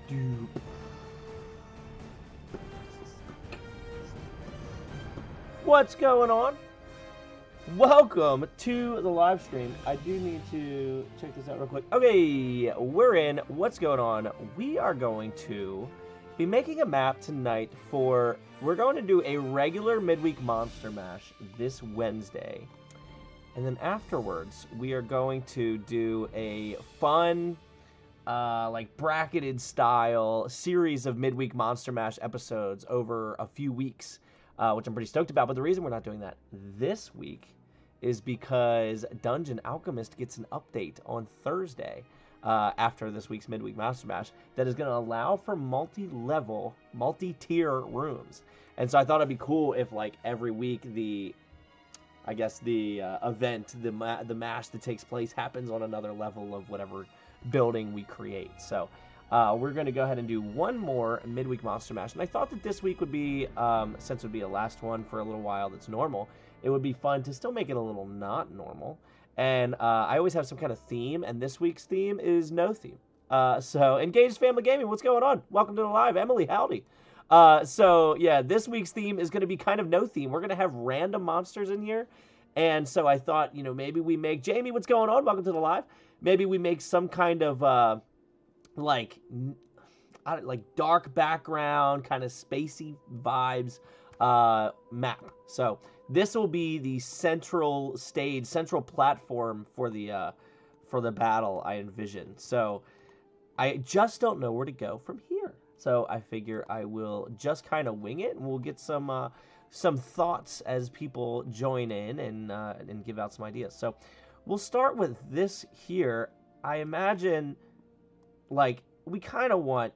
do. What's going on? Welcome to the live stream. I do need to check this out real quick. Okay, we're in. What's going on? We are going to be making a map tonight for... We're going to do a regular Midweek Monster Mash this Wednesday. And then afterwards, we are going to do a fun, like bracketed style series of Midweek Monster Mash episodes over a few weeks, which I'm pretty stoked about. But the reason we're not doing that this week is because Dungeon Alchemist gets an update on Thursday after this week's Midweek Monster Mash that is going to allow for multi-level, multi-tier rooms. And so I thought it'd be cool if, like, every week the event, the mash that takes place happens on another level of whatever building we create. So we're going to go ahead and do one more Midweek Monster Mash. And I thought that this week would be, since it would be a last one for a little while that's normal, it would be fun to still make it a little not normal. And I always have some kind of theme, and this week's theme is no theme. So Engaged Family Gaming, what's going on? Welcome to the live. Emily, howdy. So yeah, this week's theme is going to be kind of no theme. We're going to have random monsters in here. And so I thought, you know, maybe we make... Jamie, what's going on? Welcome to the live. Maybe we make some kind of, like dark background, kind of spacey vibes map. So this will be the central stage, central platform for the battle, I envision. So I just don't know where to go from here. So I figure I will just kind of wing it, and we'll get some thoughts as people join in and give out some ideas. So we'll start with this here. I imagine, like, we kind of want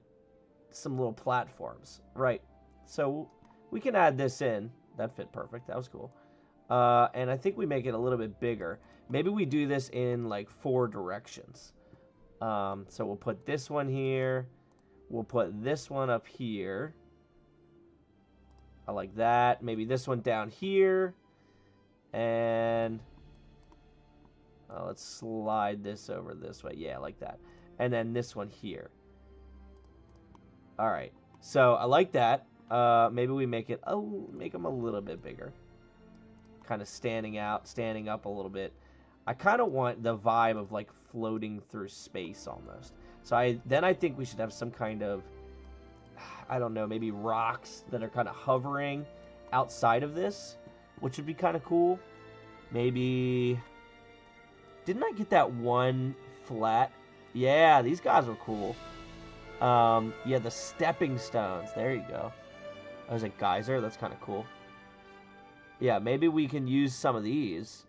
some little platforms, right? So we can add this in. That fit perfect. That was cool. And I think we make it a little bit bigger. Maybe we do this in, like, 4 directions. So we'll put this one here. We'll put this one up here. I like that. Maybe this one down here. And let's slide this over this way. Yeah, I like that. And then this one here. All right. So I like that. Maybe we make them a little bit bigger. Kind of standing up a little bit. I kind of want the vibe of, like, floating through space almost. So I think we should have some kind of, I don't know, maybe rocks that are kind of hovering outside of this, which would be kind of cool. Maybe, didn't I get that one flat? Yeah, these guys are cool. Yeah, the stepping stones. There you go. Oh, there's a geyser. That's kind of cool. Yeah, maybe we can use some of these.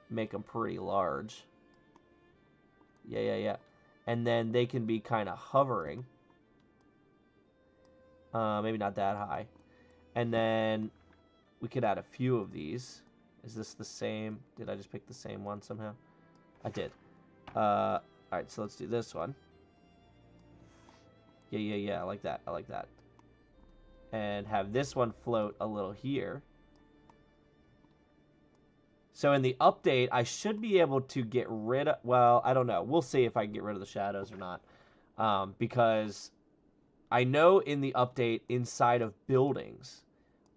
Make them pretty large. Yeah. And then they can be kind of hovering. Maybe not that high. And then we could add a few of these. Is this the same? Did I just pick the same one somehow? I did. Alright, so let's do this one. Yeah. I like that. And have this one float a little here. So in the update, I should be able to get rid of... Well, I don't know. We'll see if I can get rid of the shadows or not. Because I know in the update, inside of buildings,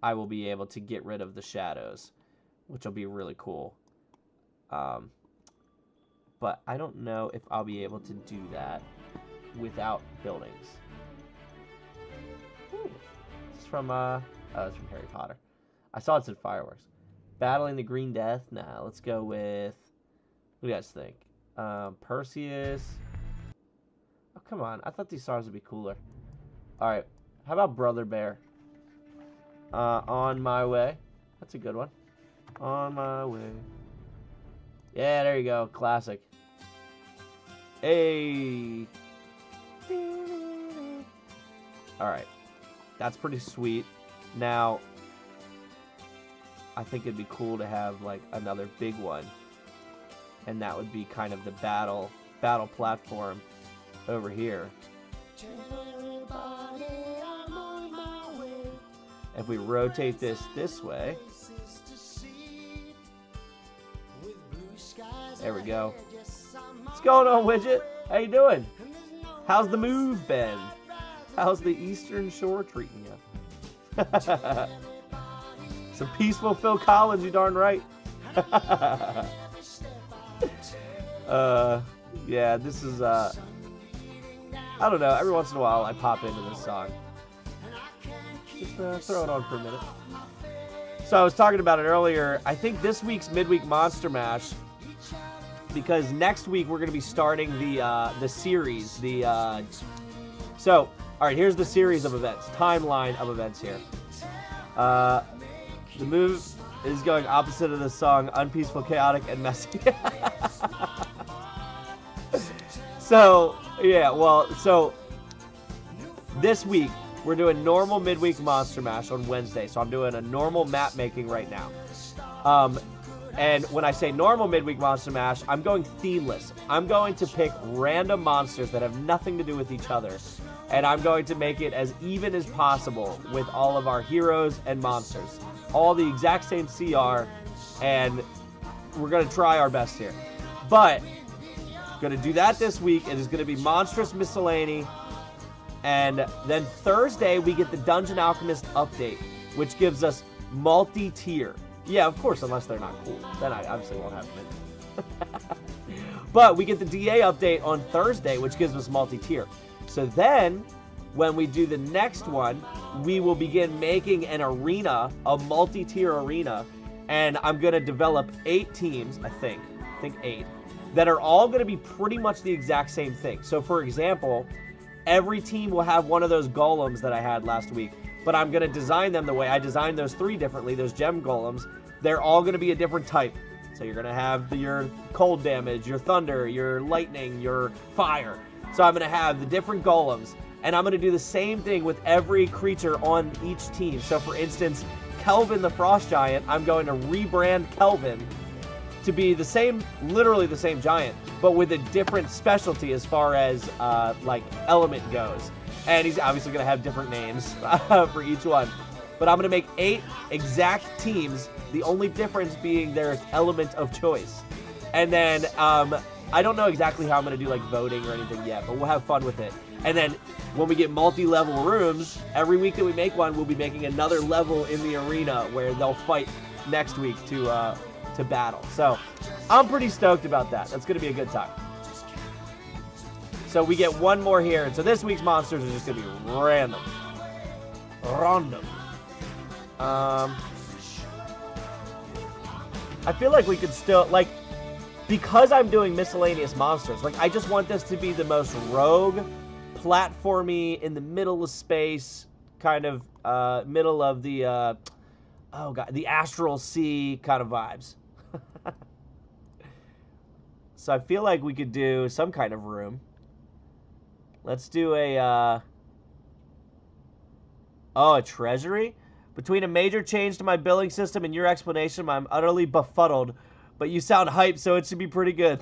I will be able to get rid of the shadows, which will be really cool. But I don't know if I'll be able to do that without buildings. Ooh. This is from, it's from Harry Potter. I saw it said fireworks. Battling the Green Death? Nah, let's go with... What do you guys think? Perseus. Oh, come on. I thought these stars would be cooler. Alright. How about Brother Bear? On my way. That's a good one. On my way. Yeah, there you go. Classic. Hey. Alright. That's pretty sweet. Now... I think it'd be cool to have, like, another big one. And that would be kind of the battle platform over here. If we rotate this way. There we go. What's going on, Widget? How you doing? How's the move been? How's the Eastern Shore treating you? Some peaceful Phil Collins, you darn right. Yeah, this is, I don't know, every once in a while I pop into this song. Just throw it on for a minute. So I was talking about it earlier. I think this week's Midweek Monster Mash, because next week we're going to be starting the series. So, all right, here's the series of events, timeline of events here. The move is going opposite of the song, unpeaceful, chaotic, and messy. So, yeah, well, so this week we're doing normal Midweek Monster Mash on Wednesday. So I'm doing a normal map making right now. And when I say normal Midweek Monster Mash, I'm going themeless. I'm going to pick random monsters that have nothing to do with each other. And I'm going to make it as even as possible with all of our heroes and monsters. All the exact same CR, and we're going to try our best here. But, going to do that this week. It is going to be Monstrous Miscellany. And then Thursday, we get the Dungeon Alchemist update, which gives us multi-tier. Yeah, of course, unless they're not cool. Then I obviously won't have them. But we get the DA update on Thursday, which gives us multi-tier. So then, when we do the next one, we will begin making an arena, a multi-tier arena, and I'm going to develop 8 teams, I think 8, that are all going to be pretty much the exact same thing. So, for example, every team will have one of those golems that I had last week, but I'm going to design them the way I designed those 3 differently, those gem golems. They're all going to be a different type. So you're going to have your cold damage, your thunder, your lightning, your fire. So I'm going to have the different golems, and I'm going to do the same thing with every creature on each team. So for instance, Kelvin the Frost Giant, I'm going to rebrand Kelvin to be the same, literally the same giant, but with a different specialty as far as like element goes. And he's obviously going to have different names for each one. But I'm going to make 8 exact teams, the only difference being their element of choice. And then I don't know exactly how I'm going to do like voting or anything yet, but we'll have fun with it. And then when we get multi-level rooms, every week that we make one, we'll be making another level in the arena where they'll fight next week to battle. So I'm pretty stoked about that. That's going to be a good time. So we get one more here. And so this week's monsters are just going to be random. Random. I feel like we could still, like, because I'm doing miscellaneous monsters, like, I just want this to be the most rogue, platformy, in the middle of space, kind of, middle of the, oh god, the Astral Sea kind of vibes. So I feel like we could do some kind of room. Let's do a treasury? Between a major change to my billing system and your explanation, I'm utterly befuddled. But you sound hyped, so it should be pretty good.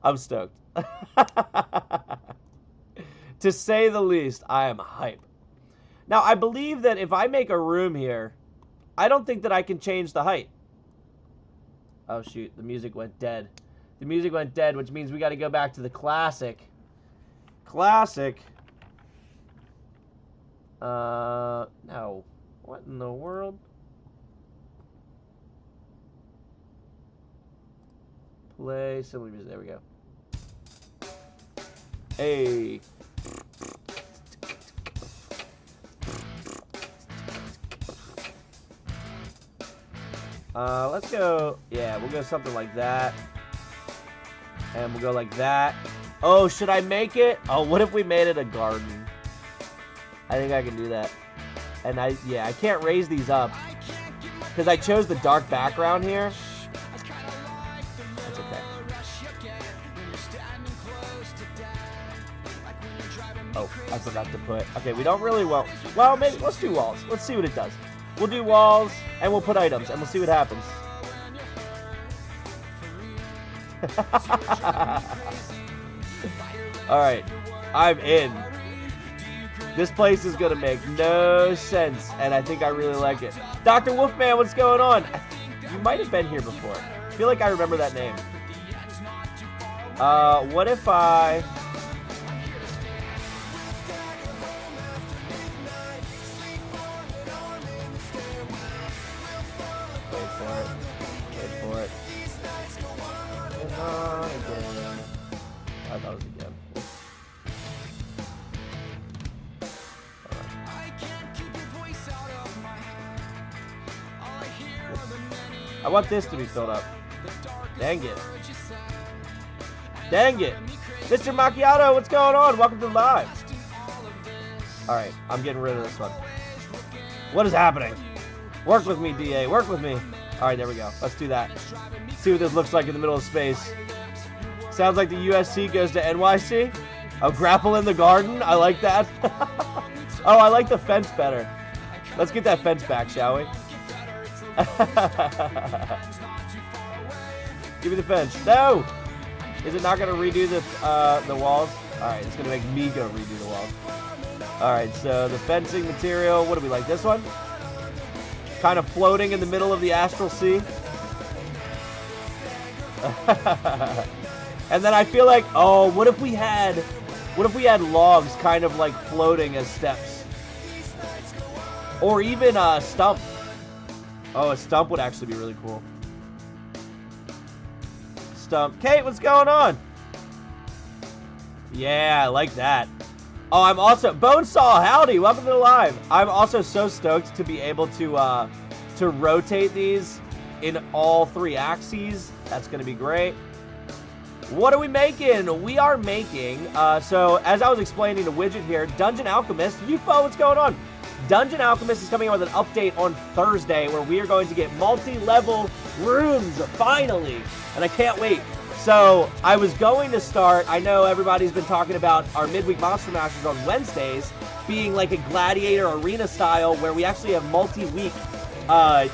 I'm stoked. To say the least, I am hype. Now, I believe that if I make a room here, I don't think that I can change the height. Oh, shoot. The music went dead. The music went dead, which means we got to go back to the classic. Classic. No. What in the world? Play similar music. There we go. Hey. Let's go, yeah, we'll go something like that. And we'll go like that. Oh, should I make it? Oh, what if we made it a garden? I think I can do that. And I can't raise these up because I chose the dark background here. That's okay. Oh, I forgot to put, okay, we don't really want, well, maybe, let's do walls. Let's see what it does. We'll do walls, and we'll put items, and we'll see what happens. Alright, I'm in. This place is gonna make no sense, and I think I really like it. Dr. Wolfman, what's going on? You might have been here before. I feel like I remember that name. What if I... Wait for it. I thought it was a gem. I want this to be filled up. Dang it. Dang it. Mr. Macchiato, what's going on? Welcome to live. Alright, I'm getting rid of this one. What is happening? Work with me, DA. Work with me. Alright, there we go. Let's do that. See what this looks like in the middle of space. Sounds like the USC goes to NYC. Oh, grapple in the garden. I like that. Oh, I like the fence better. Let's get that fence back, shall we? Give me the fence. No! Is it not going to redo the walls? Alright, it's going to make me go redo the walls. Alright, so the fencing material, what do we like? This one? Kind of floating in the middle of the astral sea. And then I feel like, oh, what if we had logs kind of like floating as steps? Or even a stump. Oh, a stump would actually be really cool. Stump. Kate, what's going on? Yeah, I like that. Oh, I'm also... Bonesaw, howdy. Welcome to the live. I'm also so stoked to be able to rotate these in all 3 axes. That's going to be great. What are we making? We are making... so, as I was explaining to Widget here, Dungeon Alchemist. UFO, what's going on? Dungeon Alchemist is coming out with an update on Thursday where we are going to get multi-level rooms, finally. And I can't wait. So, I was going to start, I know everybody's been talking about our Midweek Monster Mashes on Wednesdays being like a gladiator arena style where we actually have multi-week kind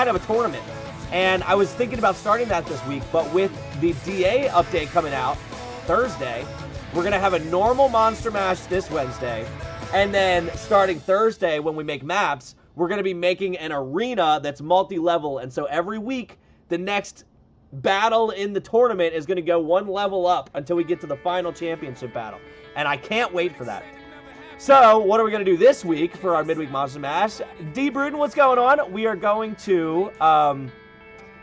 of a tournament. And I was thinking about starting that this week, but with the DA update coming out Thursday, we're going to have a normal Monster Mash this Wednesday. And then starting Thursday when we make maps, we're going to be making an arena that's multi-level. And so every week, the next battle in the tournament is going to go 1 level up until we get to the final championship battle. And I can't wait for that. So, what are we going to do this week for our Midweek Monster Mash? D. Bruden, what's going on? We are going to,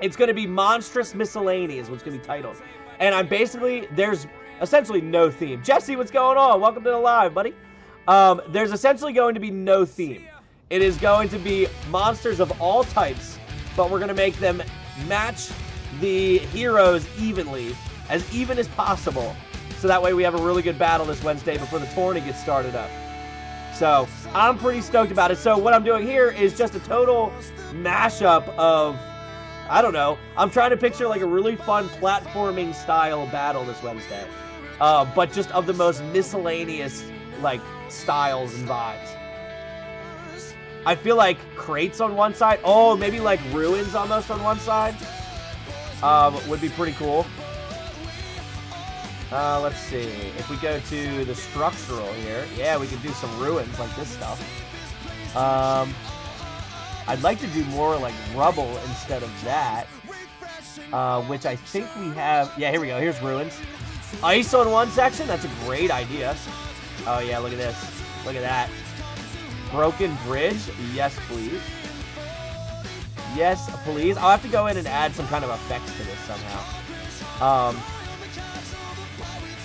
it's going to be Monstrous Miscellany is what's going to be titled. And I'm basically, there's essentially no theme. Jesse, what's going on? Welcome to the live, buddy. There's essentially going to be no theme. It is going to be monsters of all types, but we're going to make them match the heroes evenly, as even as possible. So that way we have a really good battle this Wednesday before the tourney gets started up. So, I'm pretty stoked about it. So, what I'm doing here is just a total mashup of, I don't know, I'm trying to picture like a really fun platforming style battle this Wednesday. But just of the most miscellaneous, like, styles and vibes. I feel like crates on one side. Oh, maybe like ruins almost on one side. Would be pretty cool. Let's see. If we go to the structural here, yeah, we could do some ruins like this stuff. I'd like to do more like rubble instead of that, which I think we have. Yeah, here we go. Here's ruins. Ice on one section. That's a great idea. Oh yeah, look at this. Look at that. Broken bridge. Yes, please. Yes, please. I'll have to go in and add some kind of effects to this somehow.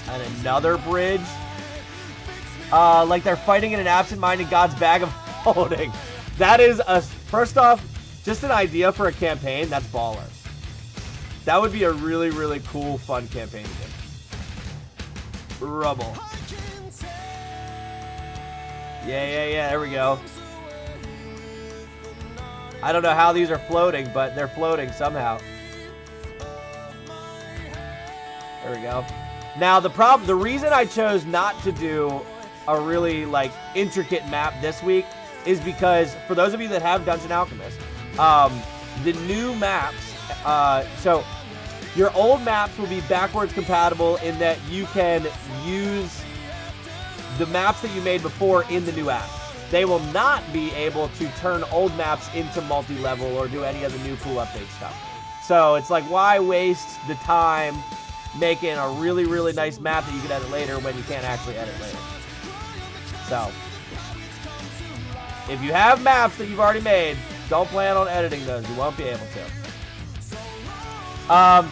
And another bridge. Like they're fighting in an absent-minded God's bag of holding. That is a, first off, just an idea for a campaign. That's baller. That would be a really, really cool, fun campaign to do. Rubble. Yeah, there we go. I don't know how these are floating, but they're floating somehow. There we go. Now, the reason I chose not to do a really, like, intricate map this week is because, for those of you that have Dungeon Alchemist, the new maps, so your old maps will be backwards compatible in that you can use the maps that you made before in the new app. they will not be able to turn old maps into multi-level or do any of the new cool update stuff. So it's like, why waste the time making a really, really nice map that you can edit later when you can't actually edit later? So, if you have maps that you've already made, don't plan on editing those. You won't be able to.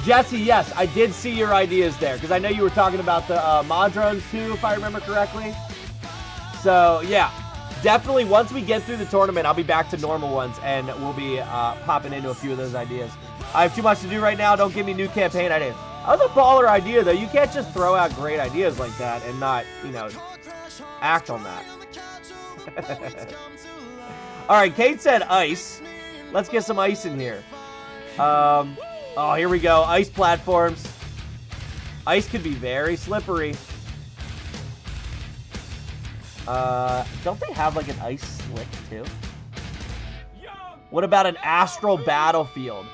Jesse, yes, I did see your ideas there, because I know you were talking about the mod drones too, if I remember correctly. So, yeah, definitely once we get through the tournament, I'll be back to normal ones, and we'll be popping into a few of those ideas. I have too much to do right now. Don't give me new campaign ideas. That was a baller idea, though. You can't just throw out great ideas like that and not, you know, act on that. All right, Kate said ice. Let's get some ice in here. Oh, here we go. Ice platforms. Ice could be very slippery. Don't they have like an ice slick too? What about an astral battlefield?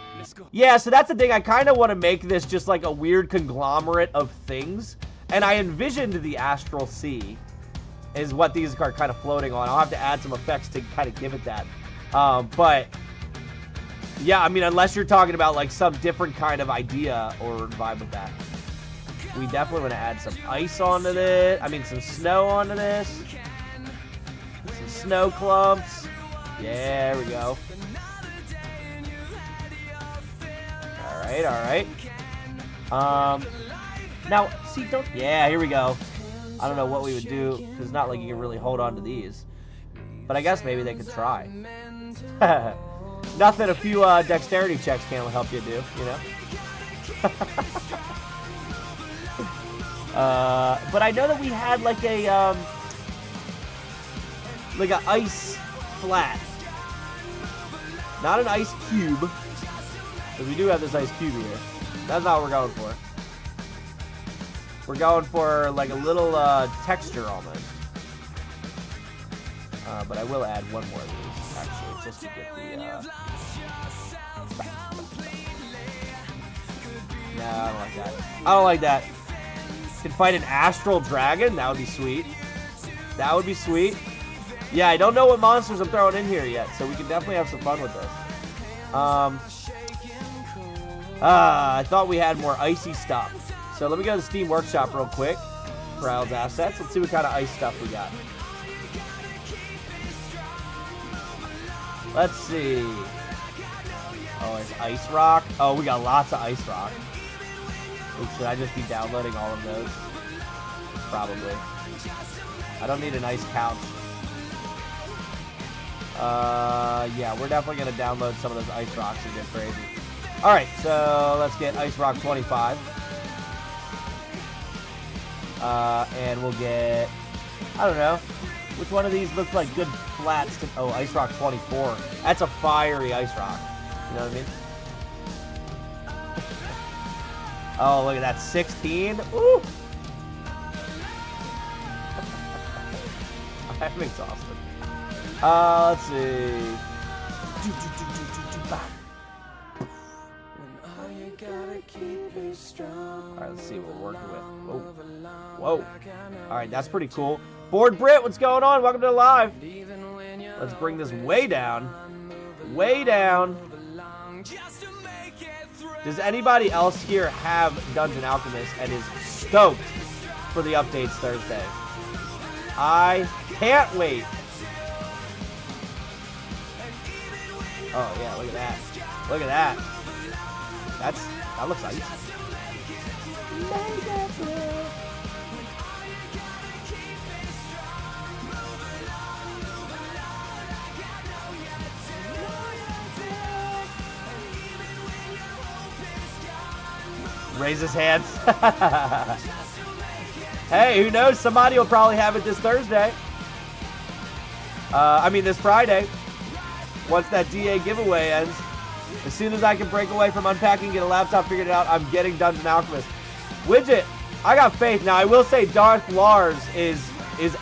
Yeah, so that's the thing. I kind of want to make this just like a weird conglomerate of things. And I envisioned the astral sea is what these are kind of floating on. I'll have to add some effects to kind of give it that. But yeah, I mean, unless you're talking about like some different kind of idea or vibe with that. We definitely want to add some ice onto this. I mean, some snow onto this. Some snow clumps. Yeah, there we go. All right, all right. Now, see, don't... Yeah, here we go. I don't know what we would do, because it's not like you can really hold on to these. But I guess maybe they could try. Nothing a few dexterity checks can't help you do, you know? But I know that we had like a ice flat. Not an ice cube. Because we do have this ice cube here. That's not what we're going for. We're going for like a little texture almost. But I will add one more of these, actually, just to get the... No, I don't like that. I don't like that. Can fight an astral dragon? That would be sweet. That would be sweet. Yeah, I don't know what monsters I'm throwing in here yet, so we can definitely have some fun with this. I thought we had more icy stuff. So let me go to the Steam Workshop real quick. Browse assets. Let's see what kind of ice stuff we got. Let's see. Oh, it's ice rock. Oh, we got lots of ice rock. Ooh, should I just be downloading all of those? Probably. I don't need an ice couch. Yeah, we're definitely going to download some of those ice rocks and get crazy. Alright, so let's get ice rock 25. And we'll get, I don't know, which one of these looks like good flats to, oh, ice rock 24. That's a fiery ice rock. You know what I mean? Oh, look at that, 16. Ooh! I'm exhausted. Let's see. Alright, let's see what we're working with. Whoa. Whoa. Alright, that's pretty cool. Board Brit, what's going on? Welcome to the live. Let's bring this way down. Way down. Does anybody else here have Dungeon Alchemist and is stoked for the updates Thursday? I can't wait. Oh, yeah, look at that. Look at that. That looks icy. Raise his hands. Hey, who knows? Somebody will probably have it this Thursday. This Friday. Once that DA giveaway ends. As soon as I can break away from unpacking, get a laptop figured out, I'm getting Dungeon Alchemist. Widget, I got faith. Now, I will say Darth Lars is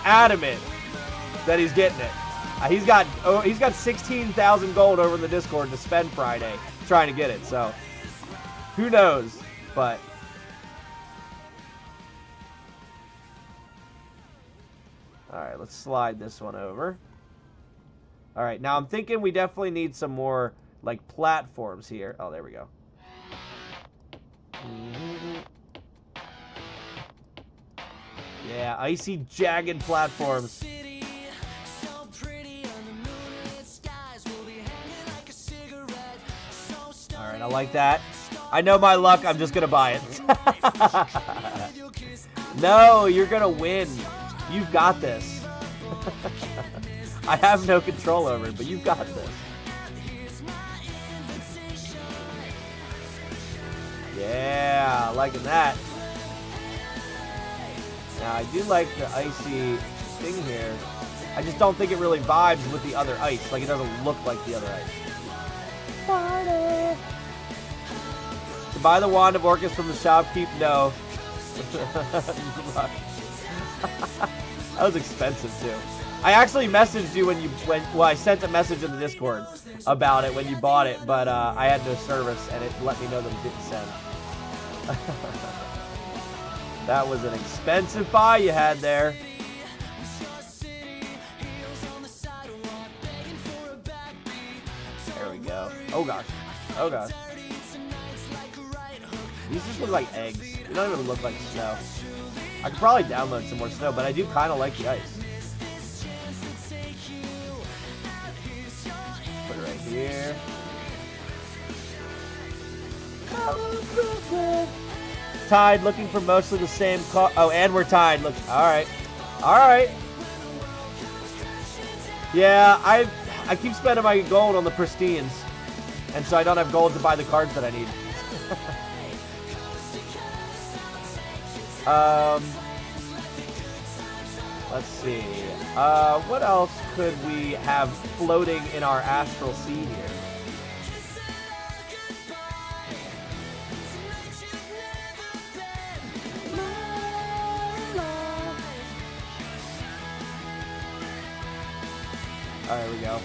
adamant that he's getting it. He's got 16,000 gold over in the Discord to spend Friday trying to get it. So, who knows? But Alright, let's slide this one over. Alright, now I'm thinking we definitely need some more, like, platforms here. Oh, there we go. Yeah, icy, jagged platforms. Alright, I like that. I know my luck, I'm just gonna buy it. No, you're gonna win. You've got this. I have no control over it, but you've got this. Yeah, liking that. Now, I do like the icy thing here. I just don't think it really vibes with the other ice. Like, it doesn't look like the other ice. Party. To buy the wand of Orcus from the shopkeep? No. That was expensive, too. I actually messaged you well, I sent a message in the Discord about it when you bought it, but I had no service, and it let me know that it didn't send. That was an expensive buy you had there. There we go. Oh gosh. Oh gosh. These just look like eggs. They don't even look like snow. I could probably download some more snow, but I do kind of like the ice. Put it right here. Tied, looking for mostly the same car. Oh, and we're tied. Look, all right, all right. Yeah, I keep spending my gold on the pristines, and so I don't have gold to buy the cards that I need. Let's see. What else could we have floating in our astral sea here? Oh, there we go.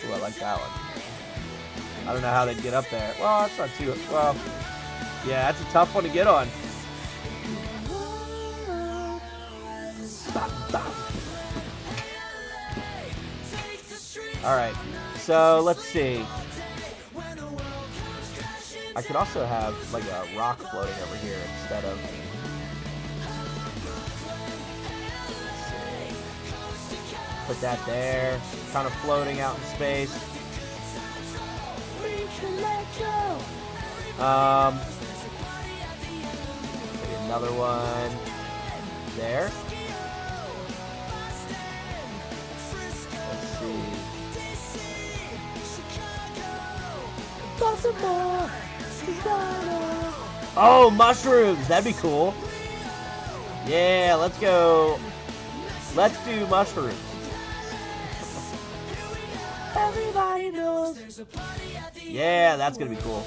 Ooh, I like that one. I don't know how they'd get up there. Well, that's not too... Well, yeah, that's a tough one to get on. Alright, so let's see. I could also have, like, a rock floating over here instead of... Put that there, kind of floating out in space. Maybe another one there. Let's see. Oh, mushrooms! That'd be cool. Yeah, let's go. Let's do mushrooms. Everybody knows. Yeah, that's gonna be cool.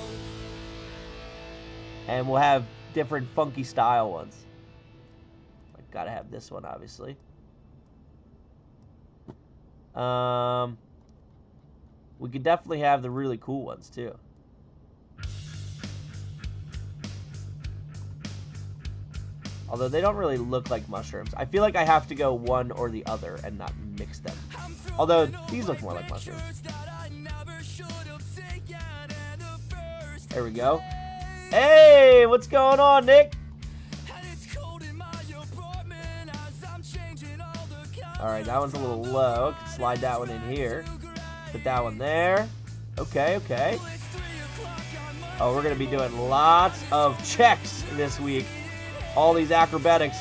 And we'll have different funky style ones. I gotta have this one, obviously. We could definitely have the really cool ones too. Although they don't really look like mushrooms. I feel like I have to go one or the other and not mix them. Although these look more like mushrooms. There we go. Hey, what's going on, Nick? Alright, that one's a little low. Can slide that one in here. Put that one there. Okay, okay. Oh, we're going to be doing lots of checks this week. All these acrobatics.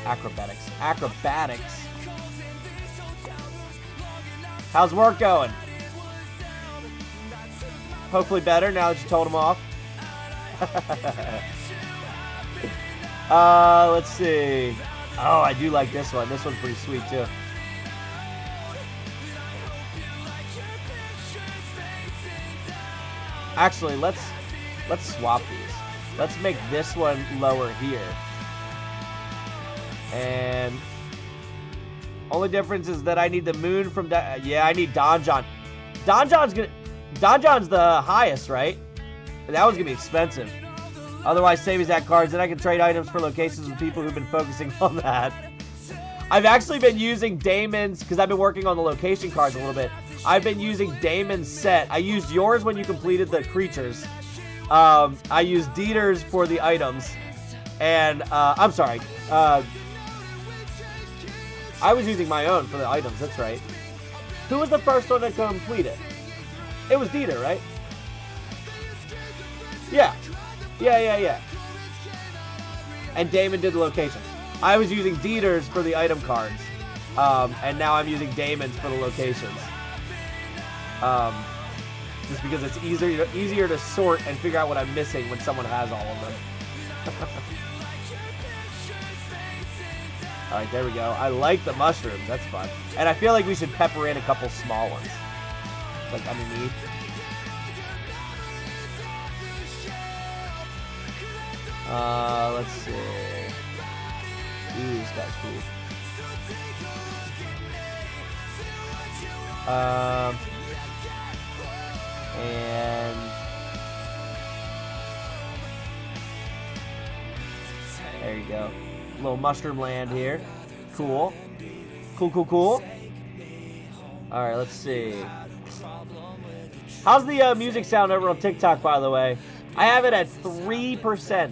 Acrobatics. How's work going? Hopefully better now that you told him off. Let's see. Oh, I do like this one. This one's pretty sweet too. Actually, let's swap these. Let's make this one lower here. And only difference is that I need the moon from yeah, I need Donjon. Donjon's the highest, right? That one's gonna be expensive. Otherwise, save exact cards, and I can trade items for locations with people who've been focusing on that. I've actually been using Damon's, because I've been working on the location cards a little bit. I've been using Damon's set. I used yours when you completed the creatures. I used Dieter's for the items. And, I'm sorry. I was using my own for the items, that's right. Who was the first one to complete it? It was Dieter, right? Yeah. Yeah. And Damon did the location. I was using Dieter's for the item cards. And now I'm using Damon's for the locations. Just because it's easier to sort and figure out what I'm missing when someone has all of them. Alright, there we go. I like the mushrooms. That's fun. And I feel like we should pepper in a couple small ones. Like underneath. Let's see. Ooh, this guy's cool. And there you go. Little mushroom land here. Cool. Cool. Alright, let's see. How's the music sound over on TikTok, by the way? I have it at 3%.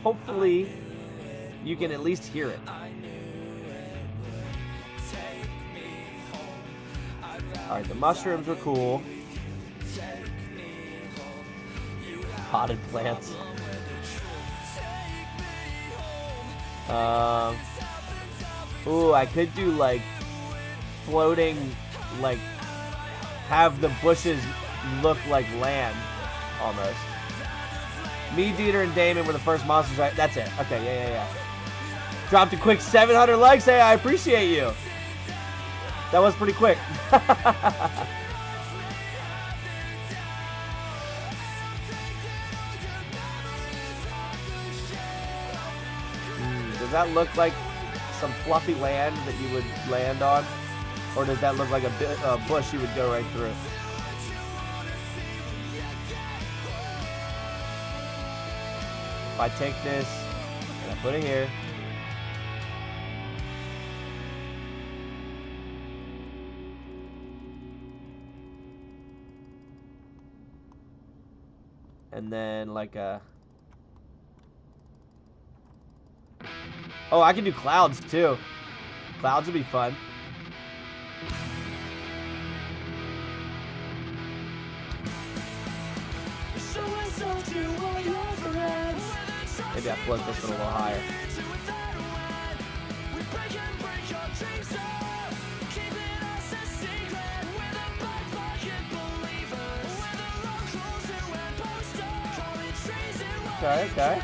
Hopefully, you can at least hear it. Alright, the mushrooms are cool. Potted plants. Ooh, I could do like floating, like have the bushes look like land almost. Me, Dieter, and Damon were the first monsters, right? That's it. Okay, yeah. Dropped a quick 700 likes. Hey, I appreciate you. That was pretty quick. Does that look like some fluffy land that you would land on? Or does that look like a bush you would go right through? If I take this and I put it here. And then like a... Oh, I can do clouds too. Clouds would be fun. Maybe I float this one a little higher. Okay.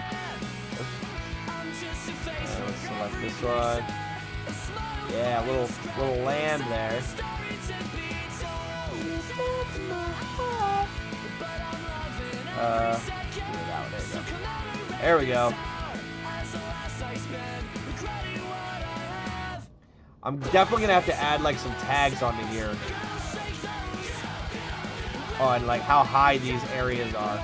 Let's select this one. Yeah, little land there. There we go. I'm definitely gonna have to add like some tags onto here on like how high these areas are.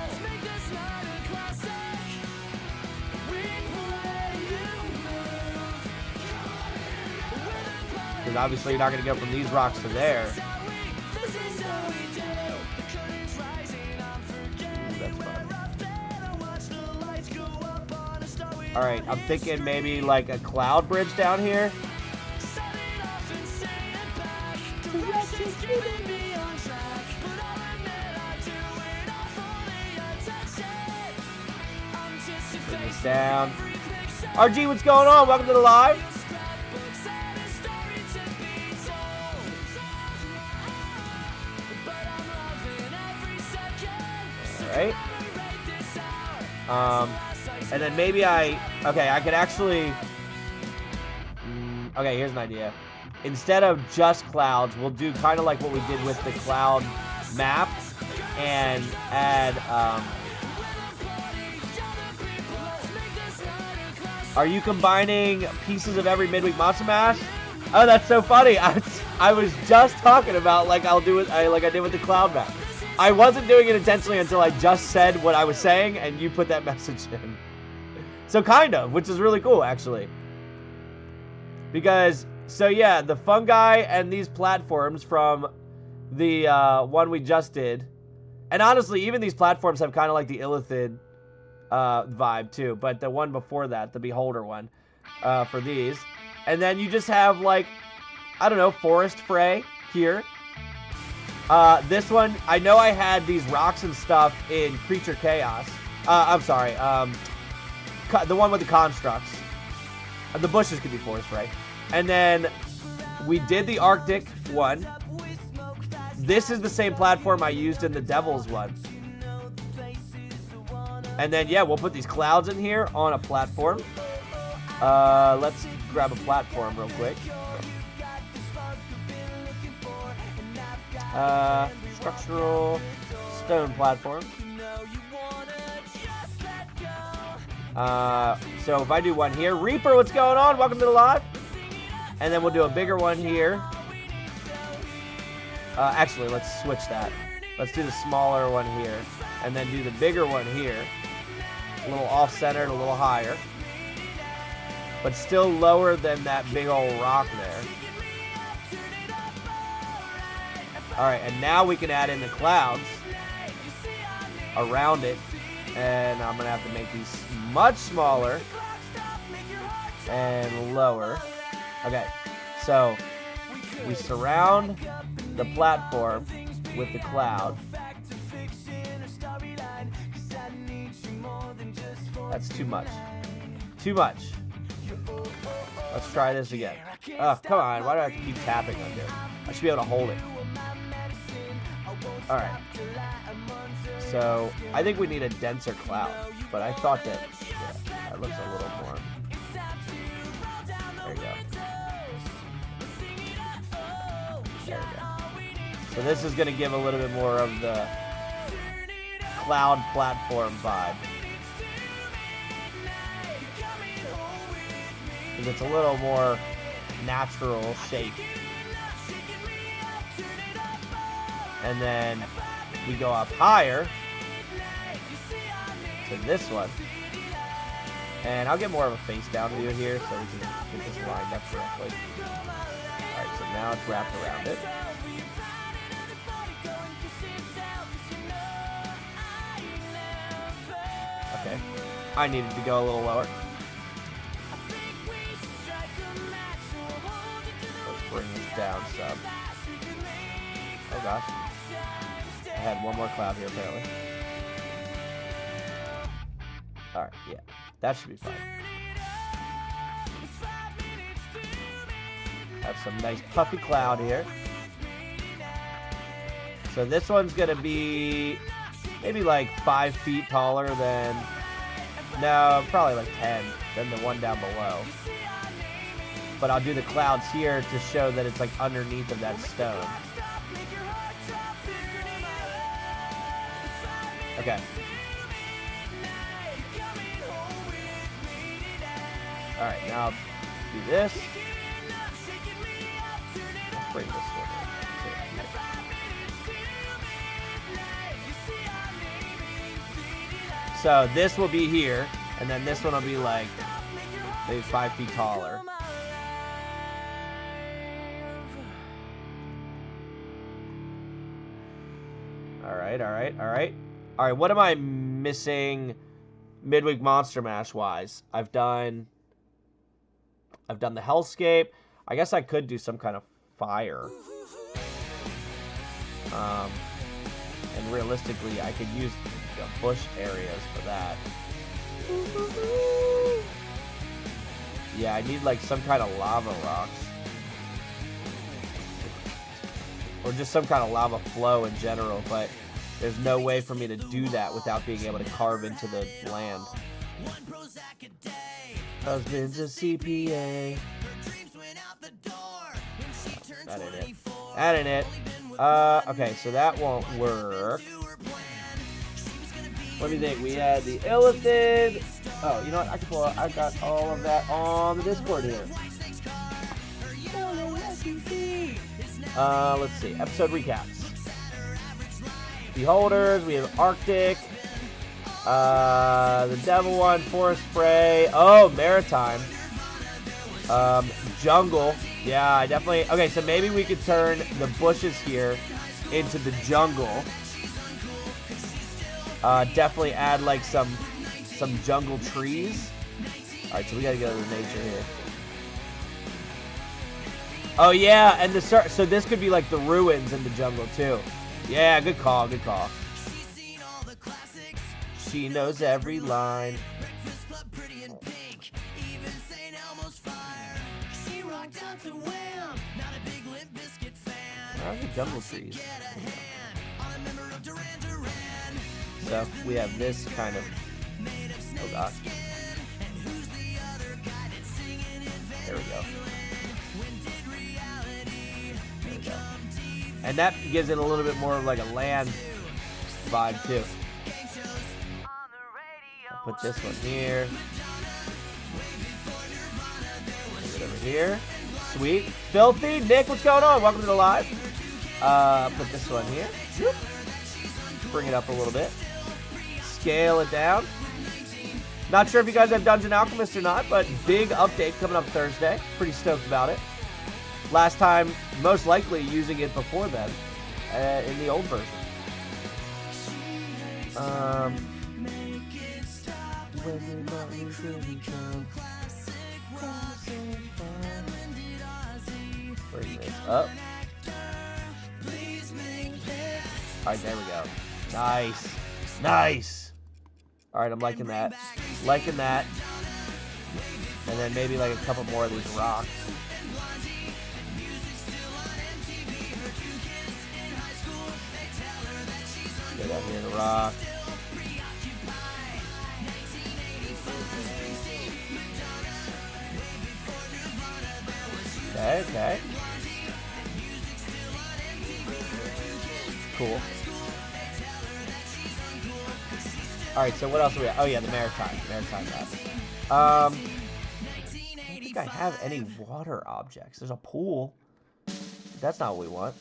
Because obviously you're not gonna go from these rocks to there. Alright, I'm thinking maybe like a cloud bridge down here. Bring this down. RG, what's going on? Welcome to the live. Alright. And then maybe I could actually, okay, here's an idea. Instead of just clouds, we'll do kind of like what we did with the cloud map and add, are you combining pieces of every Midweek Monster Mash? Oh, that's so funny. I was just talking about like I'll do it like I did with the cloud map. I wasn't doing it intentionally until I just said what I was saying, and you put that message in. So kind of, which is really cool, actually. Because, so yeah, the fungi and these platforms from the one we just did, and honestly, even these platforms have kind of like the Illithid vibe too, but the one before that, the Beholder one, for these. And then you just have like, I don't know, Forest Fray here. This one, I know I had these rocks and stuff in Creature Chaos. I'm sorry, the one with the constructs. The bushes could be Forest Fray. And then we did the Arctic one. This is the same platform I used in the Devil's one. And then, yeah, we'll put these clouds in here on a platform. Let's grab a platform real quick. Structural stone platform. So if I do one here, Reaper, what's going on? Welcome to the live. And then we'll do a bigger one here. Actually, let's switch that. Let's do the smaller one here, and then do the bigger one here. A little off-centered, a little higher, but still lower than that big old rock there. All right, and now we can add in the clouds around it, and I'm gonna have to make these much smaller and lower. Okay, so we surround the platform with the cloud. That's too much. Too much. Let's try this again. Oh, come on. Why do I have to keep tapping on here? I should be able to hold it. Alright. So, I think we need a denser cloud. But I thought that, yeah, that looks a little more. There you go. There we go. So this is going to give a little bit more of the cloud platform vibe. Because it's a little more natural shape. And then we go up higher to this one. And I'll get more of a face down view here so we can get this lined up correctly. Alright, so now it's wrapped around it. Okay, I needed to go a little lower. Let's bring this down some. Oh gosh. I had one more cloud here apparently. Alright, yeah. That should be fine. Have some nice puffy cloud here. So this one's gonna be maybe like 5 feet taller than, no, probably like 10 than the one down below. But I'll do the clouds here to show that it's like underneath of that stone. Okay. Alright, now I'll do this. Let's bring this one in. So this will be here, and then this one will be like maybe 5 feet taller. Alright, what am I missing Midweek Monster Mash wise? I've done the Hellscape. I guess I could do some kind of fire. And realistically, I could use the bush areas for that. Yeah, I need like some kind of lava rocks. Or just some kind of lava flow in general, but there's no way for me to do that without being able to carve into the land. Husband's a CPA. That ain't it. That ain't it. Okay, so that won't work. What do you think? We had the Illithid. Oh, you know what? I can pull out. I got all of that on the Discord here. Let's see. Episode recaps. Beholders. We have Arctic. The Devil one, Forest Spray. Oh, Maritime. Jungle. Yeah, I definitely... Okay, so maybe we could turn the bushes here into the jungle. Definitely add, like, some jungle trees. Alright, so we gotta go to the nature here. Oh, yeah, and so this could be, like, the ruins in the jungle, too. Yeah, good call, good call. She knows every line. Where are the jungle trees? So we have this kind of... Oh, God. There we go. There we go. And that gives it a little bit more of like a land vibe, too. I'll put this one here. Put it over here. Sweet. Filthy. Nick, what's going on? Welcome to the live. Put this one here. Whoop. Bring it up a little bit. Scale it down. Not sure if you guys have Dungeon Alchemist or not, but big update coming up Thursday. Pretty stoked about it. Last time, most likely using it before then, in the old version. Bring this up. Alright, there we go. Nice. Nice. Alright, I'm liking that. Liking that. And then maybe like a couple more of these rocks. Get down here in the rock. Okay, okay. Cool. Alright, so what else do we have? Oh yeah, the Maritime. Maritime map. I don't think I have any water objects. There's a pool. That's not what we want.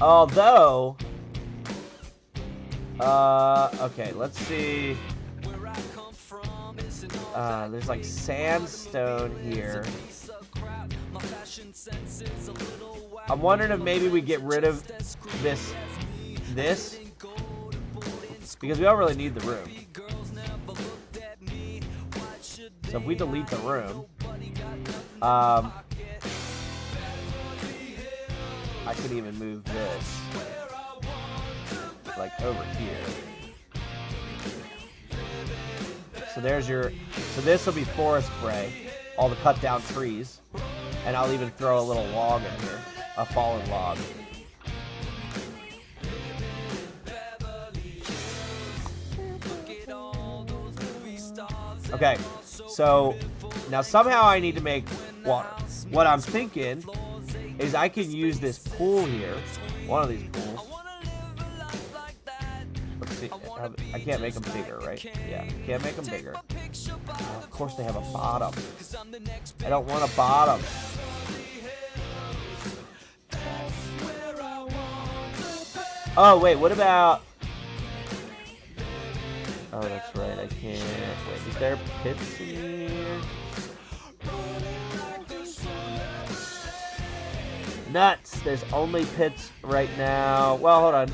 Although... okay, let's see. There's like sandstone here. I'm wondering if maybe we get rid of this, because we don't really need the room. So if we delete the room, I could even move this, like over here. So there's your, so this will be forest spray, all the cut down trees, and I'll even throw a little log in here, a fallen log. Okay, so now somehow I need to make water. What I'm thinking is I can use this pool here, one of these pools. Let's see, I can't make them bigger, right? Yeah, can't make them bigger. Of course they have a bottom. I don't want a bottom. Oh, wait, what about... Oh, that's right, I can't... Wait, is there pits in here? Nuts! There's only pits right now. Well, hold on.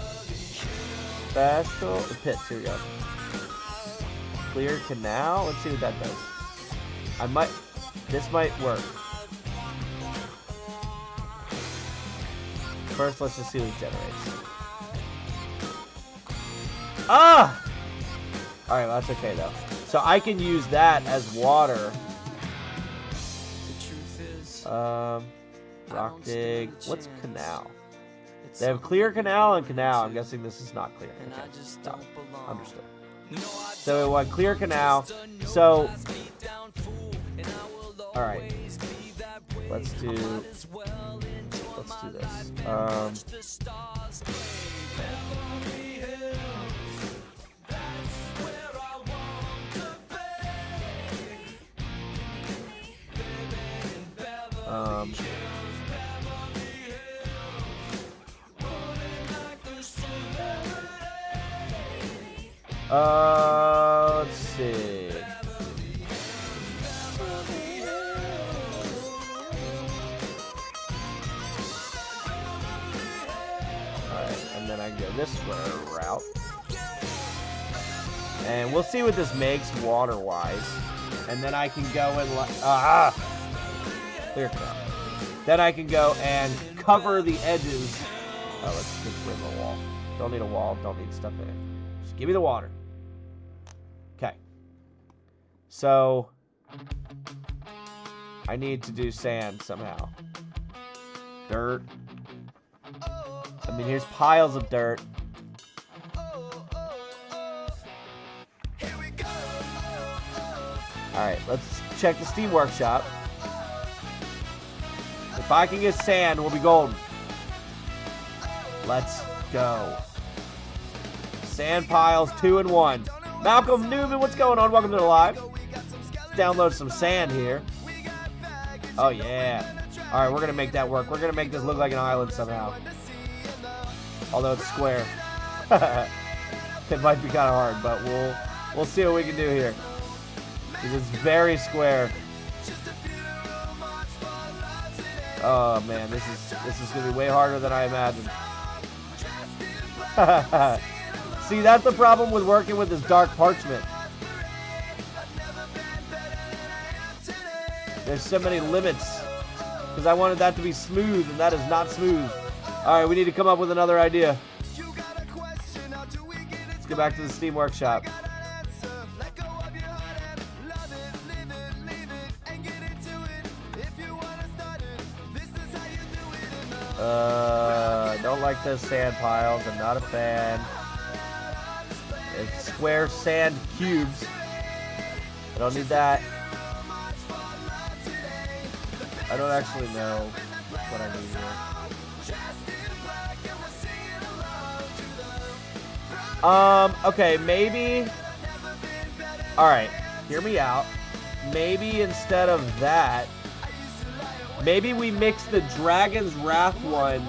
Special... The pits, here we go. Clear canal? Let's see what that does. I might... This might work. First, let's just see what it generates. Ah! Alright, well, that's okay, though. So I can use that as water. Rock dig. What's canal? They have clear canal and canal. I'm guessing this is not clear. Okay, stop. Understood. So we want clear canal. So, alright. Let's do this. Let's see. Alright, and then I can go this route. And we'll see what this makes water-wise. And then I can go and... Clear cut. Then I can go and cover the edges. Oh, let's just bring a wall. Don't need a wall. Don't need stuff in it. Just give me the water. Okay. So... I need to do sand somehow. Dirt. I mean, here's piles of dirt. Alright, let's check the Steam Workshop. If I can get sand, we'll be golden. Let's go. Sand piles 2 and 1. Malcolm Newman, what's going on? Welcome to the live. Let's download some sand here. Oh, yeah. Alright, we're going to make that work. We're going to make this look like an island somehow. Although it's square. It might be kind of hard, but we'll see what we can do here. It's very square. Oh man, this is gonna be way harder than I imagined. See, that's the problem with working with this dark parchment. There's so many limits. Because I wanted that to be smooth, and that is not smooth. Alright, we need to come up with another idea. Let's get back to the Steam Workshop. Don't like those sand piles. I'm not a fan. It's square sand cubes. I don't need that. I don't actually know what I need here. Okay, maybe... Alright, hear me out. Maybe instead of that, maybe we mix the Dragon's Wrath one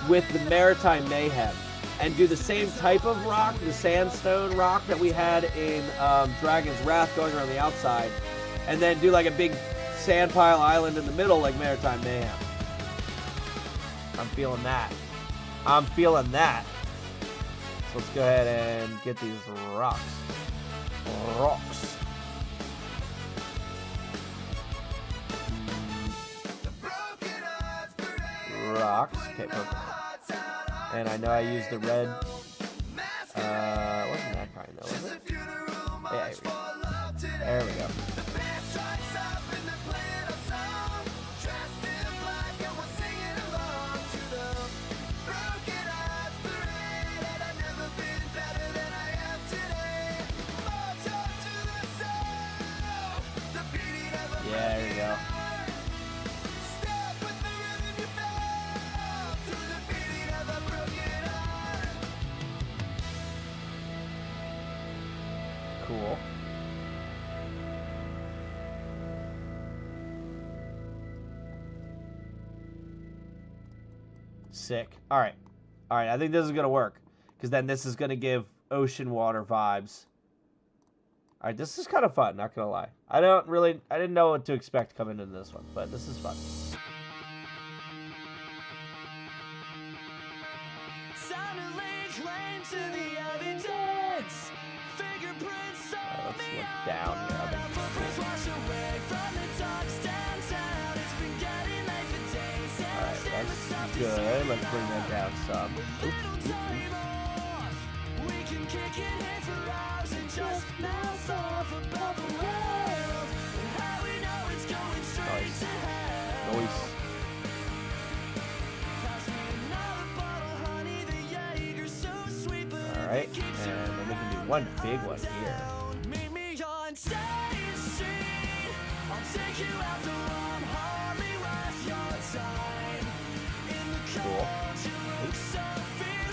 with the Maritime Mayhem and do the same type of rock, the sandstone rock that we had in Dragon's Wrath going around the outside, and then do like a big sand pile island in the middle like Maritime Mayhem. I'm feeling that. I'm feeling that. So let's go ahead and get these rocks. Rocks. Rocks. Okay, perfect. And I know I used the red. Wasn't that kind though, was it? Yeah, here we go. There we go. Yeah, there we go. Cool. Sick. Alright. Alright, I think this is going to work. Because then this is going to give ocean water vibes. Alright, this is kind of fun, not going to lie. I didn't know what to expect coming into this one, but this is fun. Let's look down here. Alright, that's good. Let's bring that down some. Oops. Nice. Nice. Alright, and then we can do one big one here. Cool. Oops.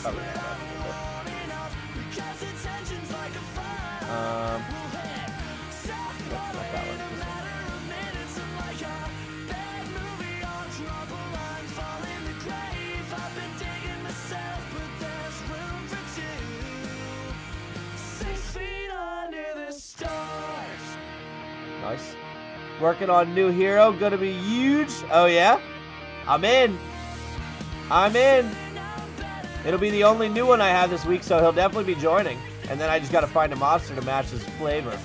Cover that up a little bit. Nope, not that one. Nice. Working on new hero. Gonna be huge. Oh, yeah? I'm in. I'm in. It'll be the only new one I have this week, so he'll definitely be joining. And then I just gotta find a monster to match his flavor.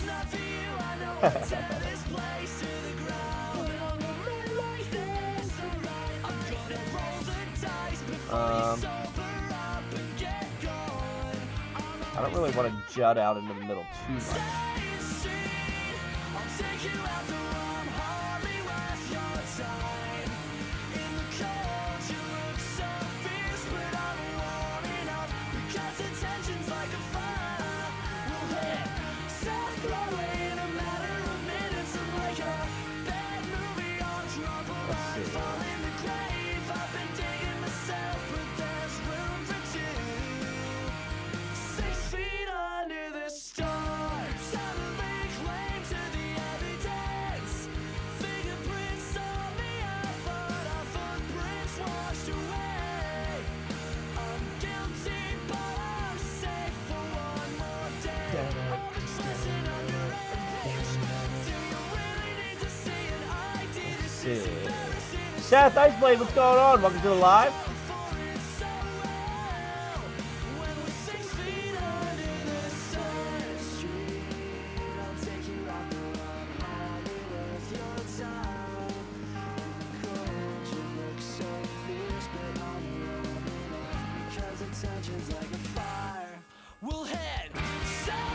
I don't really want to jut out into the middle too much. Seth Iceblade, what's going on? Welcome to the live.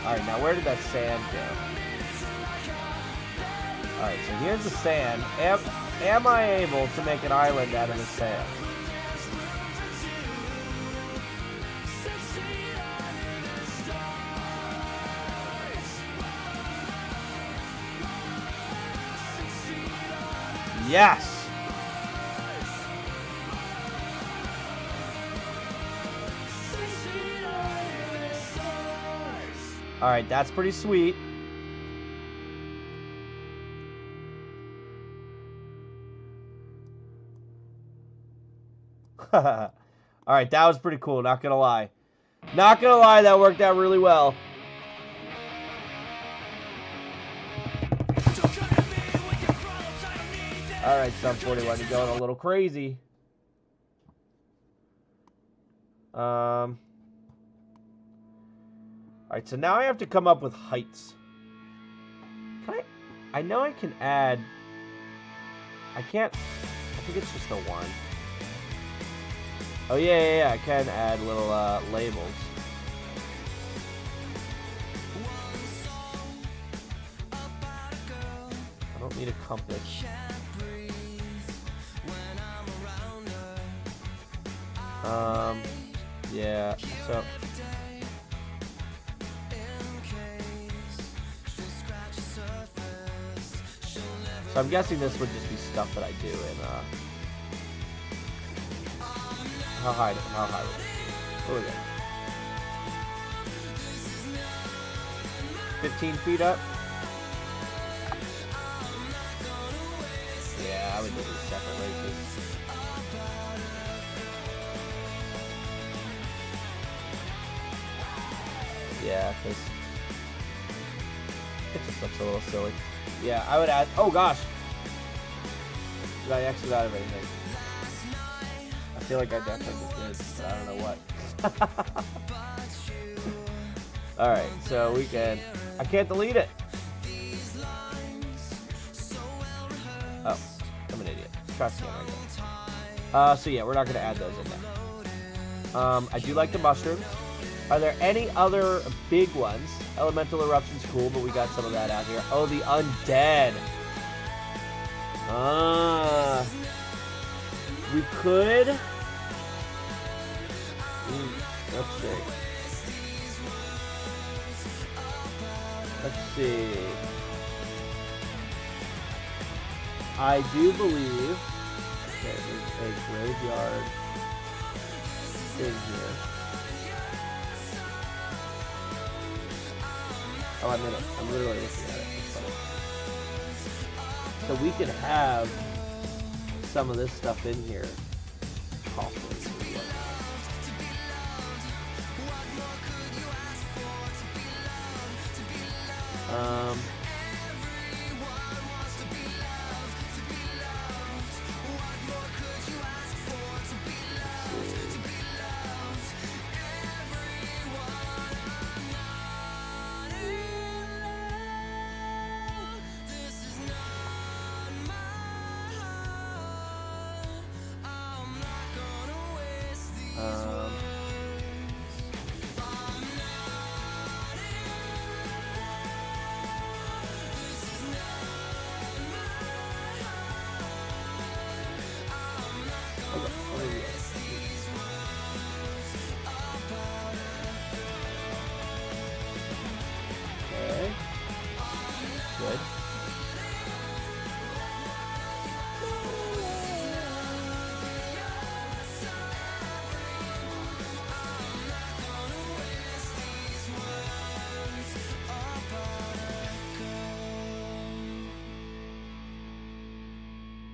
Alright, now where did that sand go? Alright, so here's the sand. Am I able to make an island out of the sand? Yes! Alright, that's pretty sweet. Alright, that was pretty cool, not gonna lie. Not gonna lie, that worked out really well. Alright, Sub 41, you're going a little crazy. Alright, so now I have to come up with heights. Can I know I can add... I can't... I think it's just a 1. Oh, yeah, I can add little labels. I don't need a compass. Yeah, so... So I'm guessing this would just be stuff that I do in, How high would it be? What was it? 15 feet up? Yeah, I would do these separately. Yeah, because it just looks a little silly. Yeah, I would add... Oh, gosh! Did I exit out of anything? I feel like I definitely did, but I don't know what. Alright, so we can... I can't delete it! Oh, I'm an idiot. Trust me, so yeah, we're not going to add those in there. I do like the mushrooms. Are there any other big ones? Elemental Eruption's cool, but we got some of that out here. Oh, the Undead! We could... let's see. Let's see. I do believe... Okay, there's a graveyard thing here. Oh, I'm literally looking at it. So we could have some of this stuff in here. Possibly.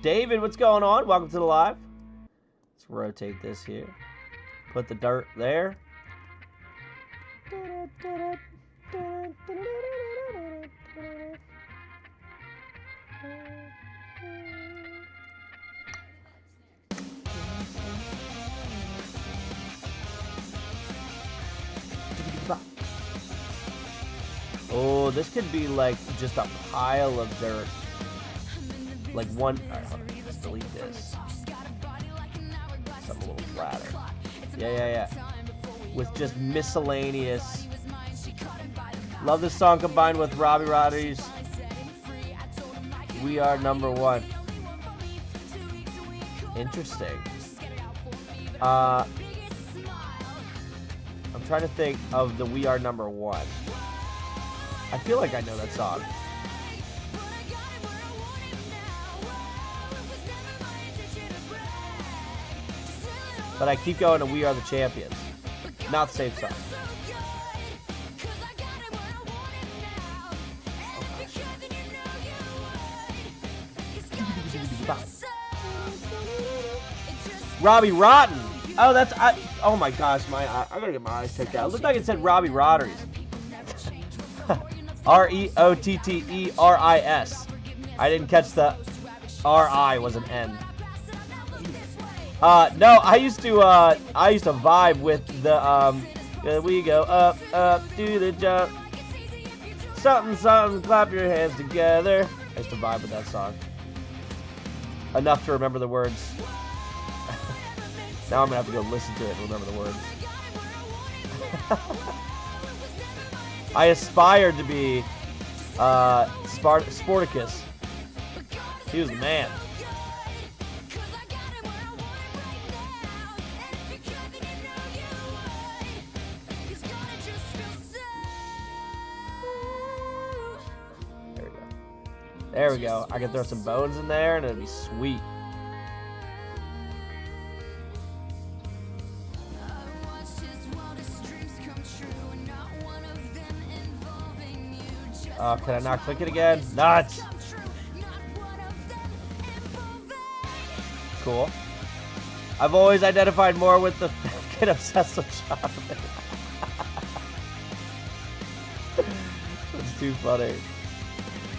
David, what's going on? Welcome to the live. Let's rotate this here. Put the dirt there. Oh, this could be like just a pile of dirt. Like one. Alright, hold on. Let's delete this. Something a little flatter. Yeah. With just miscellaneous. Love this song combined with Robbie Roddy's We Are Number One. Interesting. I'm trying to think of the We Are Number One. I feel like I know that song. But I keep going to We Are the Champions. Not the same song. Robbie Rotten. Oh, that's oh my gosh, I gotta get my eyes checked out. It looked like it said Robbie Rodderies. Reotteris. I didn't catch the RI was an N. No, I used to vibe with the we go up, do the jump. Something, clap your hands together. I used to vibe with that song. Enough to remember the words. Now I'm gonna have to go listen to it and remember the words. I aspired to be Sporticus. He was the man. There we go. I can throw some bones in there and it'll be sweet. Can I not click it again? Nuts! Cool. I've always identified more with the kid obsessed with chocolate. That's too funny.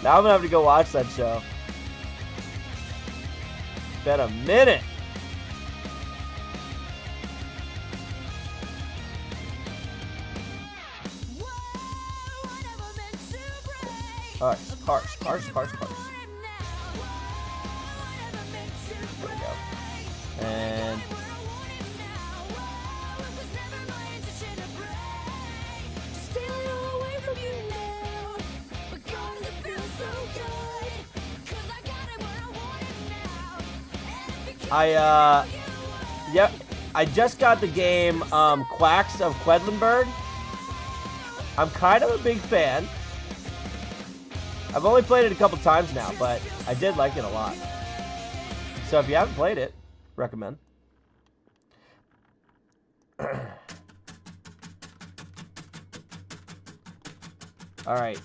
Now I'm gonna have to go watch that show. It's been a minute. Cars. There we go. And yep, I just got the game Quacks of Quedlinburg. I'm kind of a big fan. I've only played it a couple times now, but I did like it a lot. So if you haven't played it, recommend. Alright.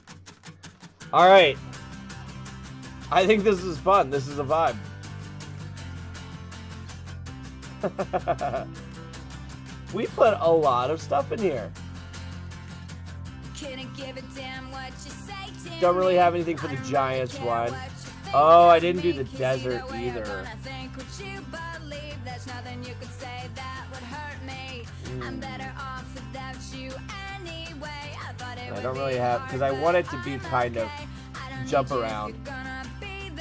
Alright. I think this is fun. This is a vibe. We put a lot of stuff in here. Don't really have anything for the Giants one. Oh, I didn't do the desert either. I don't really have, because I want it to be kind of jump around.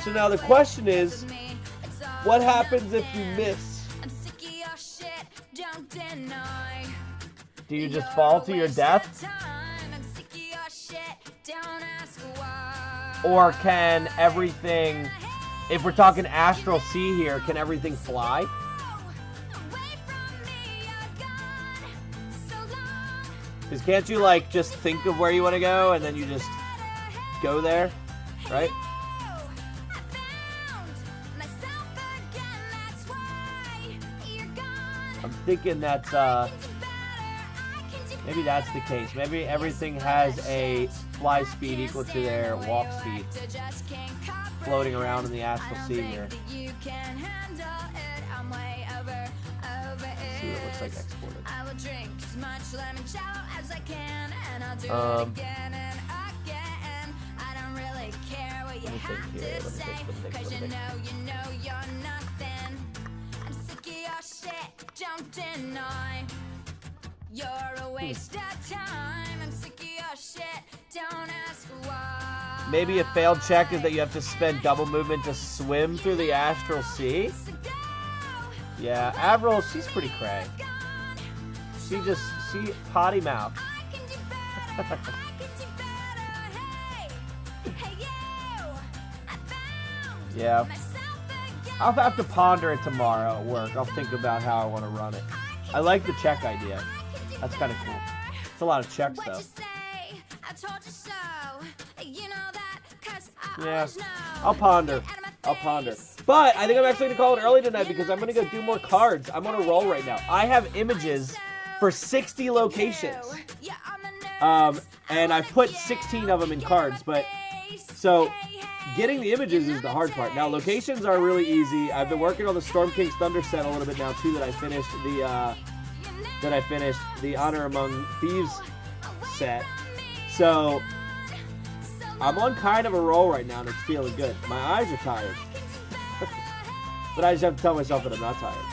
So now the question is, what happens if you miss? Do you just fall to your death? Or can everything, if we're talking Astral Sea here, can everything fly? Because can't you like just think of where you want to go and then you just go there, right? I'm thinking that's, maybe that's the case. Maybe everything has a fly speed equal to their walk speed. floating around in the astral sea here. Let's see what it looks like exported. Let me think here. Let me think. Don't deny you're a waste of time. I'm sick of your shit. Don't ask why. Maybe a failed check is that you have to spend double movement to swim through the astral sea. Yeah, Avril, she's pretty cray. She potty mouth. Yeah. I'll have to ponder it tomorrow at work. I'll think about how I want to run it. I like the check idea. That's kind of cool. It's a lot of checks, though. Yeah. I'll ponder. But I think I'm actually going to call it early tonight because I'm going to go do more cards. I'm on a roll right now. I have images for 60 locations. And I put 16 of them in cards. But so getting the images is the hard part. Now, locations are really easy. I've been working on the Storm King's Thunder set a little bit now, too, that I finished the Honor Among Thieves set. So I'm on kind of a roll right now, and it's feeling good. My eyes are tired. But I just have to tell myself that I'm not tired.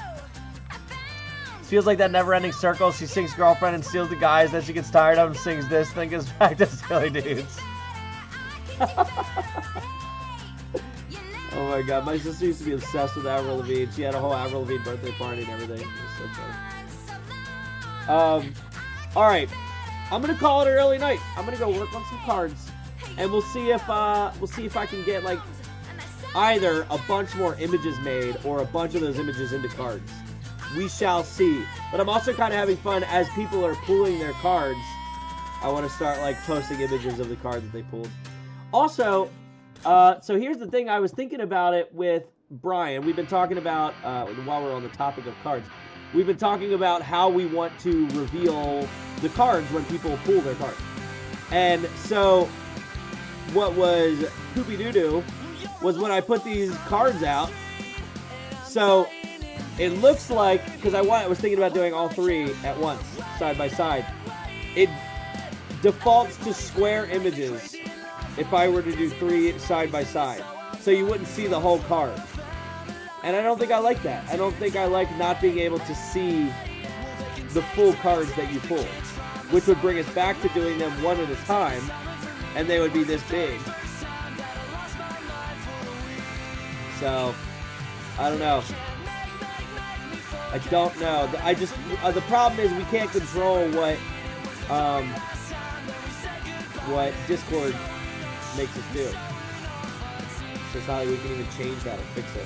It feels like that never-ending circle. She sings Girlfriend and steals the guys, then she gets tired of him, sings this, then goes back to Silly Dudes. Oh my god, my sister used to be obsessed with Avril Lavigne. She had a whole Avril Lavigne birthday party and everything. It was so fun. Alright. I'm gonna call it an early night. I'm gonna go work on some cards. And we'll see if I can get like either a bunch more images made or a bunch of those images into cards. We shall see. But I'm also kind of having fun as people are pulling their cards. I want to start like posting images of the cards that they pulled. Also, so here's the thing. I was thinking about it with Brian. We've been talking about, while we're on the topic of cards, we've been talking about how we want to reveal the cards when people pull their cards. And so what was poopy doo-doo was when I put these cards out. So it looks like, because I was thinking about doing all three at once, side by side. It defaults to square images if I were to do three side by side. So you wouldn't see the whole card. And I don't think I like that. I don't think I like not being able to see the full cards that you pull, which would bring us back to doing them one at a time, and they would be this big. So, I don't know. I don't know. I just, the problem is we can't control what Discord makes us do. So it's not like we can even change that or fix it.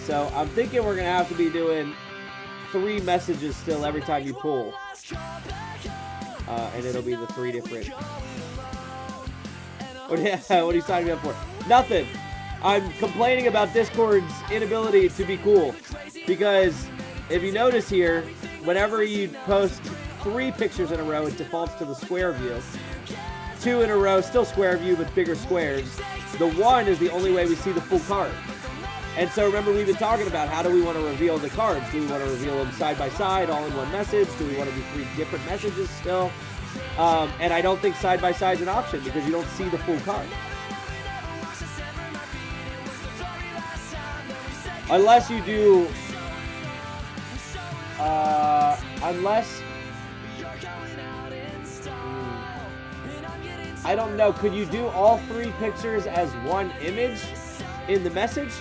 So I'm thinking we're going to have to be doing 3 messages still every time you pull. And it'll be the 3 different... What are you signing me up for? Nothing. I'm complaining about Discord's inability to be cool. Because if you notice here, whenever you post 3 pictures in a row, it defaults to the square view. 2 in a row, still square view, but bigger squares. The 1 is the only way we see the full card. And so remember, we've been talking about how do we want to reveal the cards. Do we want to reveal them side by side, all in one message? Do we want to do 3 different messages still? And I don't think side by side is an option because you don't see the full card. Unless you do... I don't know. Could you do all 3 pictures as one image in the message?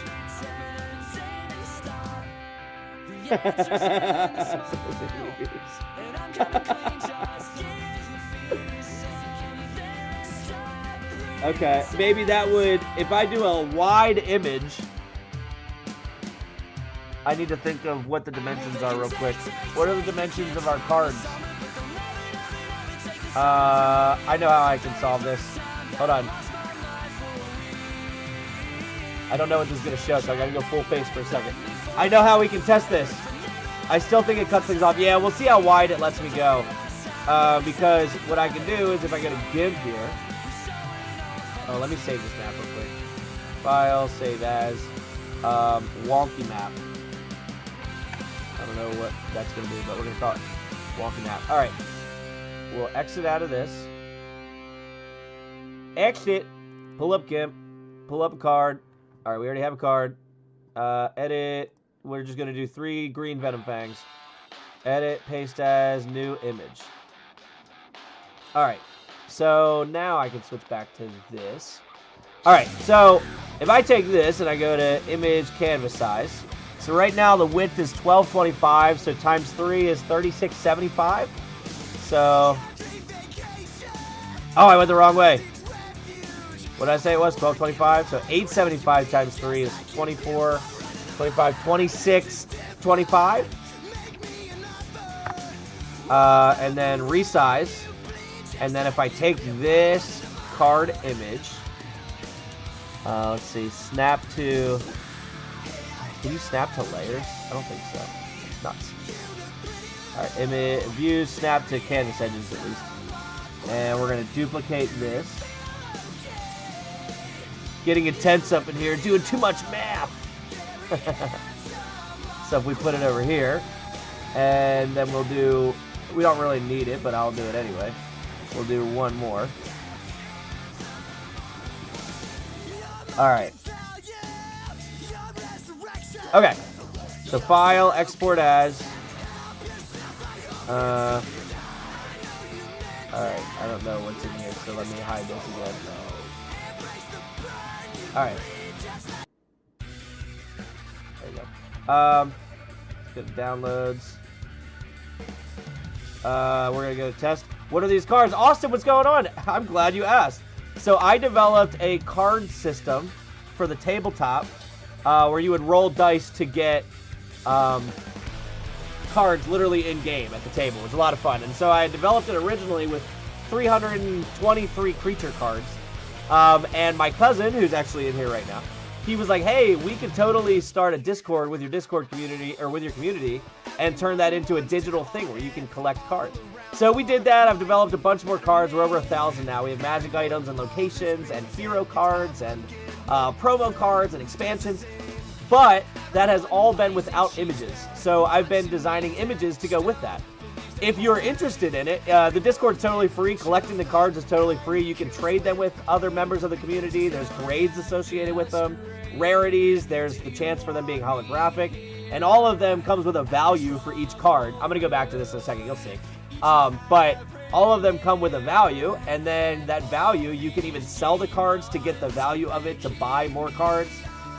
Okay, maybe that would, if I do a wide image, I need to think of what the dimensions are real quick. What are the dimensions of our cards? I know how I can solve this. Hold on. I don't know what this is going to show, so I got to go full face for a second. I know how we can test this. I still think it cuts things off. Yeah, we'll see how wide it lets me go. Because what I can do is if I go to give here. Oh, let me save this map real quick. File, save as, wonky map. I don't know what that's going to be, but we're going to call it wonky map. All right. We'll exit out of this. Exit. Pull up GIMP. Pull up a card. All right, we already have a card. Edit. We're just going to do 3 green Venom Fangs. Edit, paste as, new image. All right. So now I can switch back to this. All right. So if I take this and I go to image canvas size. So right now the width is 1225. So times 3 is 3675. So, oh, I went the wrong way. What did I say it was? 1225. So 875 times 3 is 24, 25, 26, 25. And then resize. And then if I take this card image, let's see, snap to, can you snap to layers? I don't think so. Nuts. All right, image, view, snap to canvas edges at least. And we're going to duplicate this. Getting intense up in here, doing too much math. So if we put it over here, and then we'll do, we don't really need it, but I'll do it anyway. We'll do one more. All right. Okay. So file, export as. All right. I don't know what's in here, so let me hide this again. All right. There you go. Let's go to downloads. We're gonna go to test. What are these cards? Austin, what's going on? I'm glad you asked. So I developed a card system for the tabletop where you would roll dice to get cards literally in-game at the table. It was a lot of fun. And so I developed it originally with 323 creature cards. And my cousin, who's actually in here right now, he was like, hey, we could totally start a Discord with your Discord community, or with your community, and turn that into a digital thing where you can collect cards. So we did that. I've developed a bunch more cards. We're over 1,000 now. We have magic items and locations and hero cards and promo cards and expansions. But that has all been without images. So I've been designing images to go with that. If you're interested in it, the Discord's totally free. Collecting the cards is totally free. You can trade them with other members of the community. There's grades associated with them, rarities. There's the chance for them being holographic. And all of them comes with a value for each card. I'm going to go back to this in a second. You'll see. But all of them come with a value. And then that value, you can even sell the cards to get the value of it to buy more cards.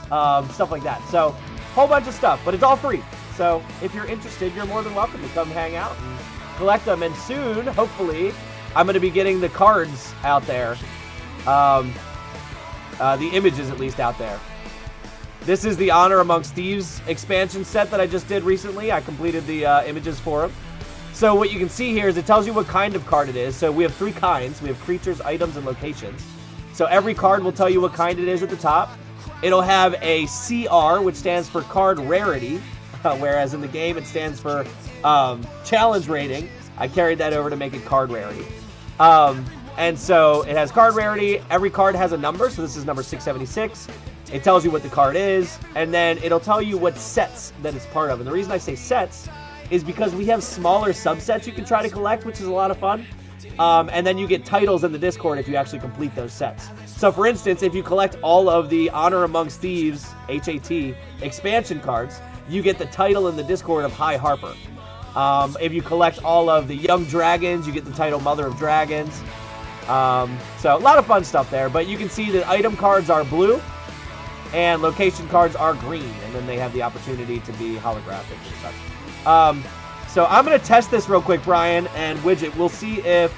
Stuff like that. So, whole bunch of stuff. But it's all free. So, if you're interested, you're more than welcome to come hang out and collect them. And soon, hopefully, I'm going to be getting the cards out there. The images, at least, out there. This is the Honor Amongst Thieves expansion set that I just did recently. I completed the images for them. So what you can see here is it tells you what kind of card it is. So we have 3 kinds. We have creatures, items, and locations. So every card will tell you what kind it is at the top. It'll have a CR, which stands for card rarity, whereas in the game it stands for challenge rating. I carried that over to make it card rarity. And so it has card rarity. Every card has a number. So this is number 676. It tells you what the card is, and then it'll tell you what sets that it's part of. And the reason I say sets is because we have smaller subsets you can try to collect, which is a lot of fun. And then you get titles in the Discord if you actually complete those sets. So for instance, if you collect all of the Honor Amongst Thieves, HAT, expansion cards, you get the title in the Discord of High Harper. If you collect all of the Young Dragons, you get the title Mother of Dragons. So a lot of fun stuff there, but you can see that item cards are blue and location cards are green, and then they have the opportunity to be holographic and such. So I'm going to test this real quick, Brian and Widget. We'll see if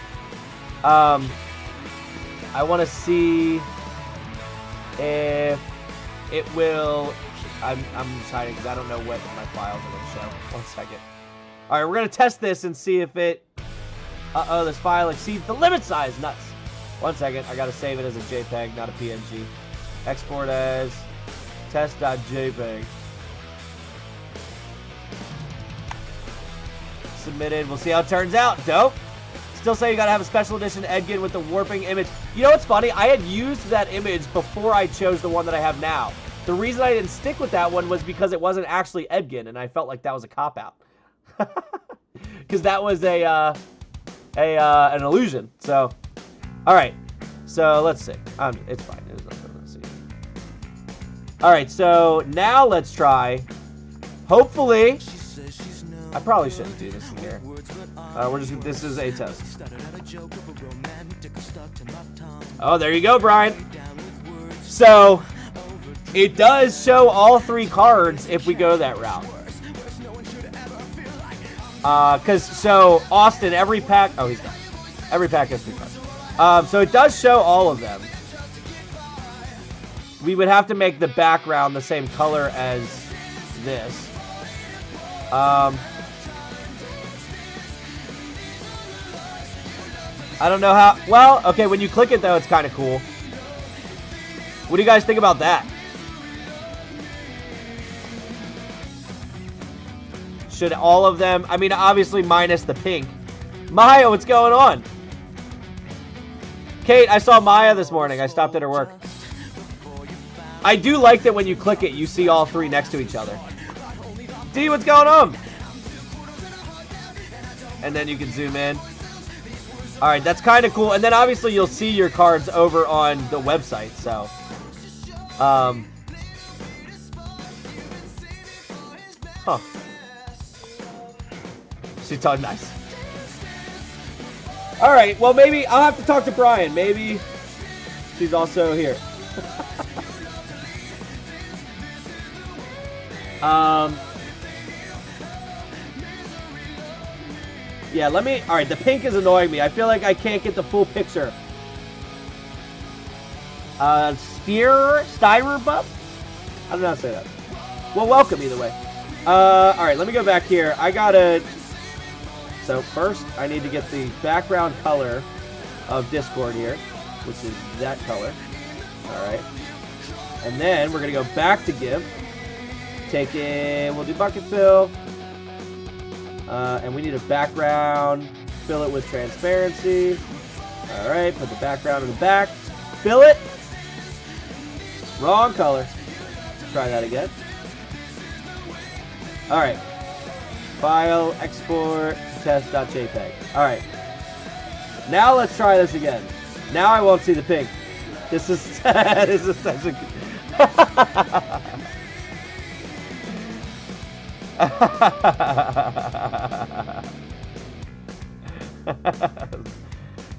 I want to see if it will. I'm just hiding because I don't know what my files are going to show. 1 second. All right, we're going to test this and see if it. This file exceeds the limit size. Nuts. 1 second. I got to save it as a JPEG, not a PNG. Export as test.jpg. Submitted. We'll see how it turns out. Dope. Still say you gotta have a special edition Edgin with the warping image. You know what's funny? I had used that image before I chose the one that I have now. The reason I didn't stick with that one was because it wasn't actually Edgin, and I felt like that was a cop-out. Because that was an illusion. So, all right. So let's see. It's fine. There's nothing to see. All right. So now let's try. Hopefully, I probably shouldn't do this in here. This is a test. Oh, there you go, Brian. So it does show all 3 cards if we go that route. So Austin, every pack. Oh, he's done. Every pack has 3 cards. So it does show all of them. We would have to make the background the same color as this. I don't know how. Well, okay, when you click it, though, it's kind of cool. What do you guys think about that? Should all of them... I mean, obviously minus the pink. Maya, what's going on? Kate, I saw Maya this morning. I stopped at her work. I do like that when you click it, you see all 3 next to each other. D, what's going on? And then you can zoom in. All right, that's kind of cool. And then obviously you'll see your cards over on the website. So, huh? She's talking nice. All right. Well, maybe I'll have to talk to Brian. Maybe she's also here. Yeah, let me... Alright, the pink is annoying me. I feel like I can't get the full picture. Styrobuff? I don't know how to say that. Well, welcome either way. Alright, let me go back here. I gotta... So, first, I need to get the background color of Discord here, which is that color. Alright. And then, we're gonna go back to GIF. Take in... We'll do bucket fill. And we need a background. Fill it with transparency. Alright, put the background in the back. Fill it. Wrong color. Try that again. Alright. File, export, test.jpg. Alright. Now let's try this again. Now I won't see the pink. This is this is such a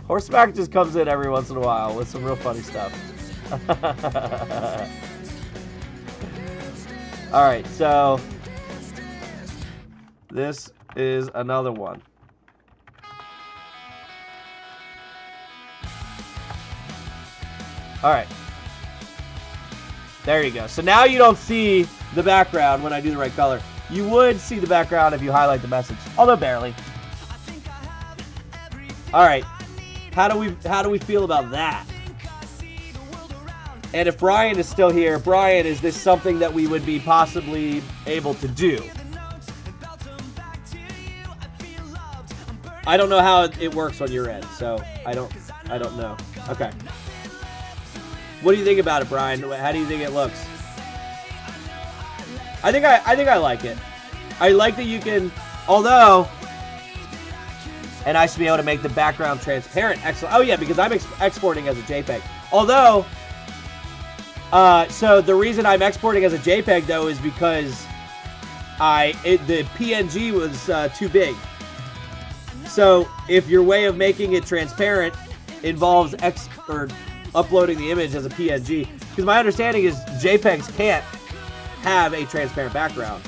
Horseback just comes in every once in a while with some real funny stuff. Alright, so this is another one. Alright. There you go. So now you don't see the background when I do the right color. You would see the background if you highlight the message, although barely. All right, how do we feel about that? And if Brian is still here, Brian, is this something that we would be possibly able to do? I don't know how it works on your end, so I don't know. Okay. What do you think about it, Brian? How do you think it looks? I think I like it. I like that you can, although, and I should be able to make the background transparent. Excellent. Oh yeah, because I'm exporting as a JPEG. Although, so the reason I'm exporting as a JPEG though is because the PNG was too big. So if your way of making it transparent involves uploading the image as a PNG, because my understanding is JPEGs can't have a transparent background.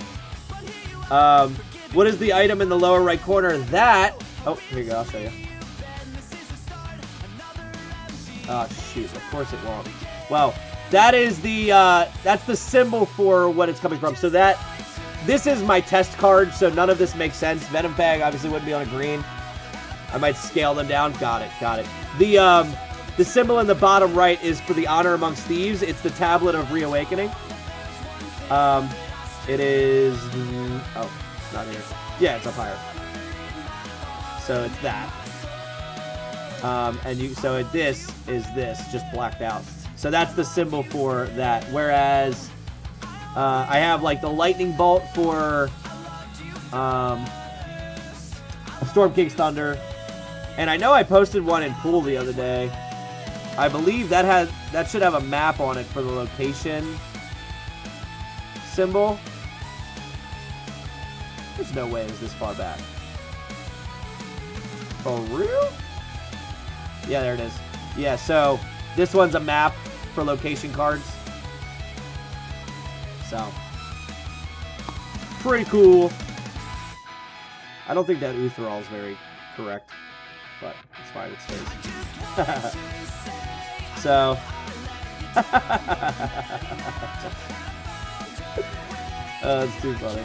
What is the item in the lower right corner? That... Oh, here you go. I'll show you. Oh, shoot. Of course it won't. Well, that is the... that's the symbol for what it's coming from. So that... This is my test card, so none of this makes sense. Venom Fag obviously wouldn't be on a green. I might scale them down. Got it. Got it. The symbol in the bottom right is for the Honor Amongst Thieves. It's the Tablet of Reawakening. It is... Oh, not here. Yeah, it's up higher. So it's that. So this is just blacked out. So that's the symbol for that. Whereas I have like the lightning bolt for Storm King's Thunder, and I know I posted one in Pool the other day. I believe that should have a map on it for the location symbol. There's no way it's this far back. For real? Yeah, there it is. Yeah, so this one's a map for location cards. So, pretty cool. I don't think that Utherall is very correct, but it's fine, it stays. So, it's too funny.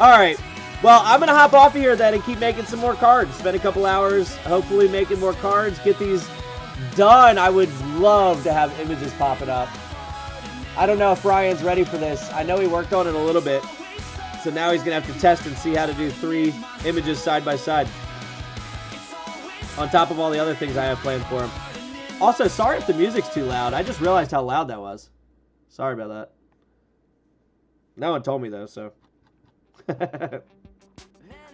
Alright, well, I'm going to hop off of here then and keep making some more cards. Spend a couple hours, hopefully making more cards, get these done. I would love to have images popping up. I don't know if Ryan's ready for this. I know he worked on it a little bit. So now he's going to have to test and see how to do 3 images side by side. On top of all the other things I have planned for him. Also, sorry if the music's too loud. I just realized how loud that was. Sorry about that. No one told me though, so.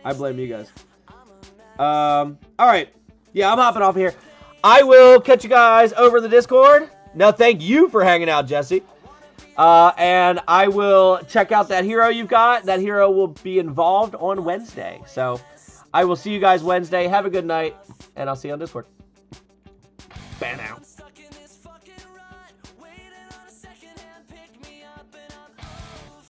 I blame you guys. Alright. Yeah, I'm hopping off here. I will catch you guys over the Discord. No, thank you for hanging out, Jesse. And I will check out that hero you've got. That hero will be involved on Wednesday. So I will see you guys Wednesday. Have a good night, and I'll see you on Discord. Ban out.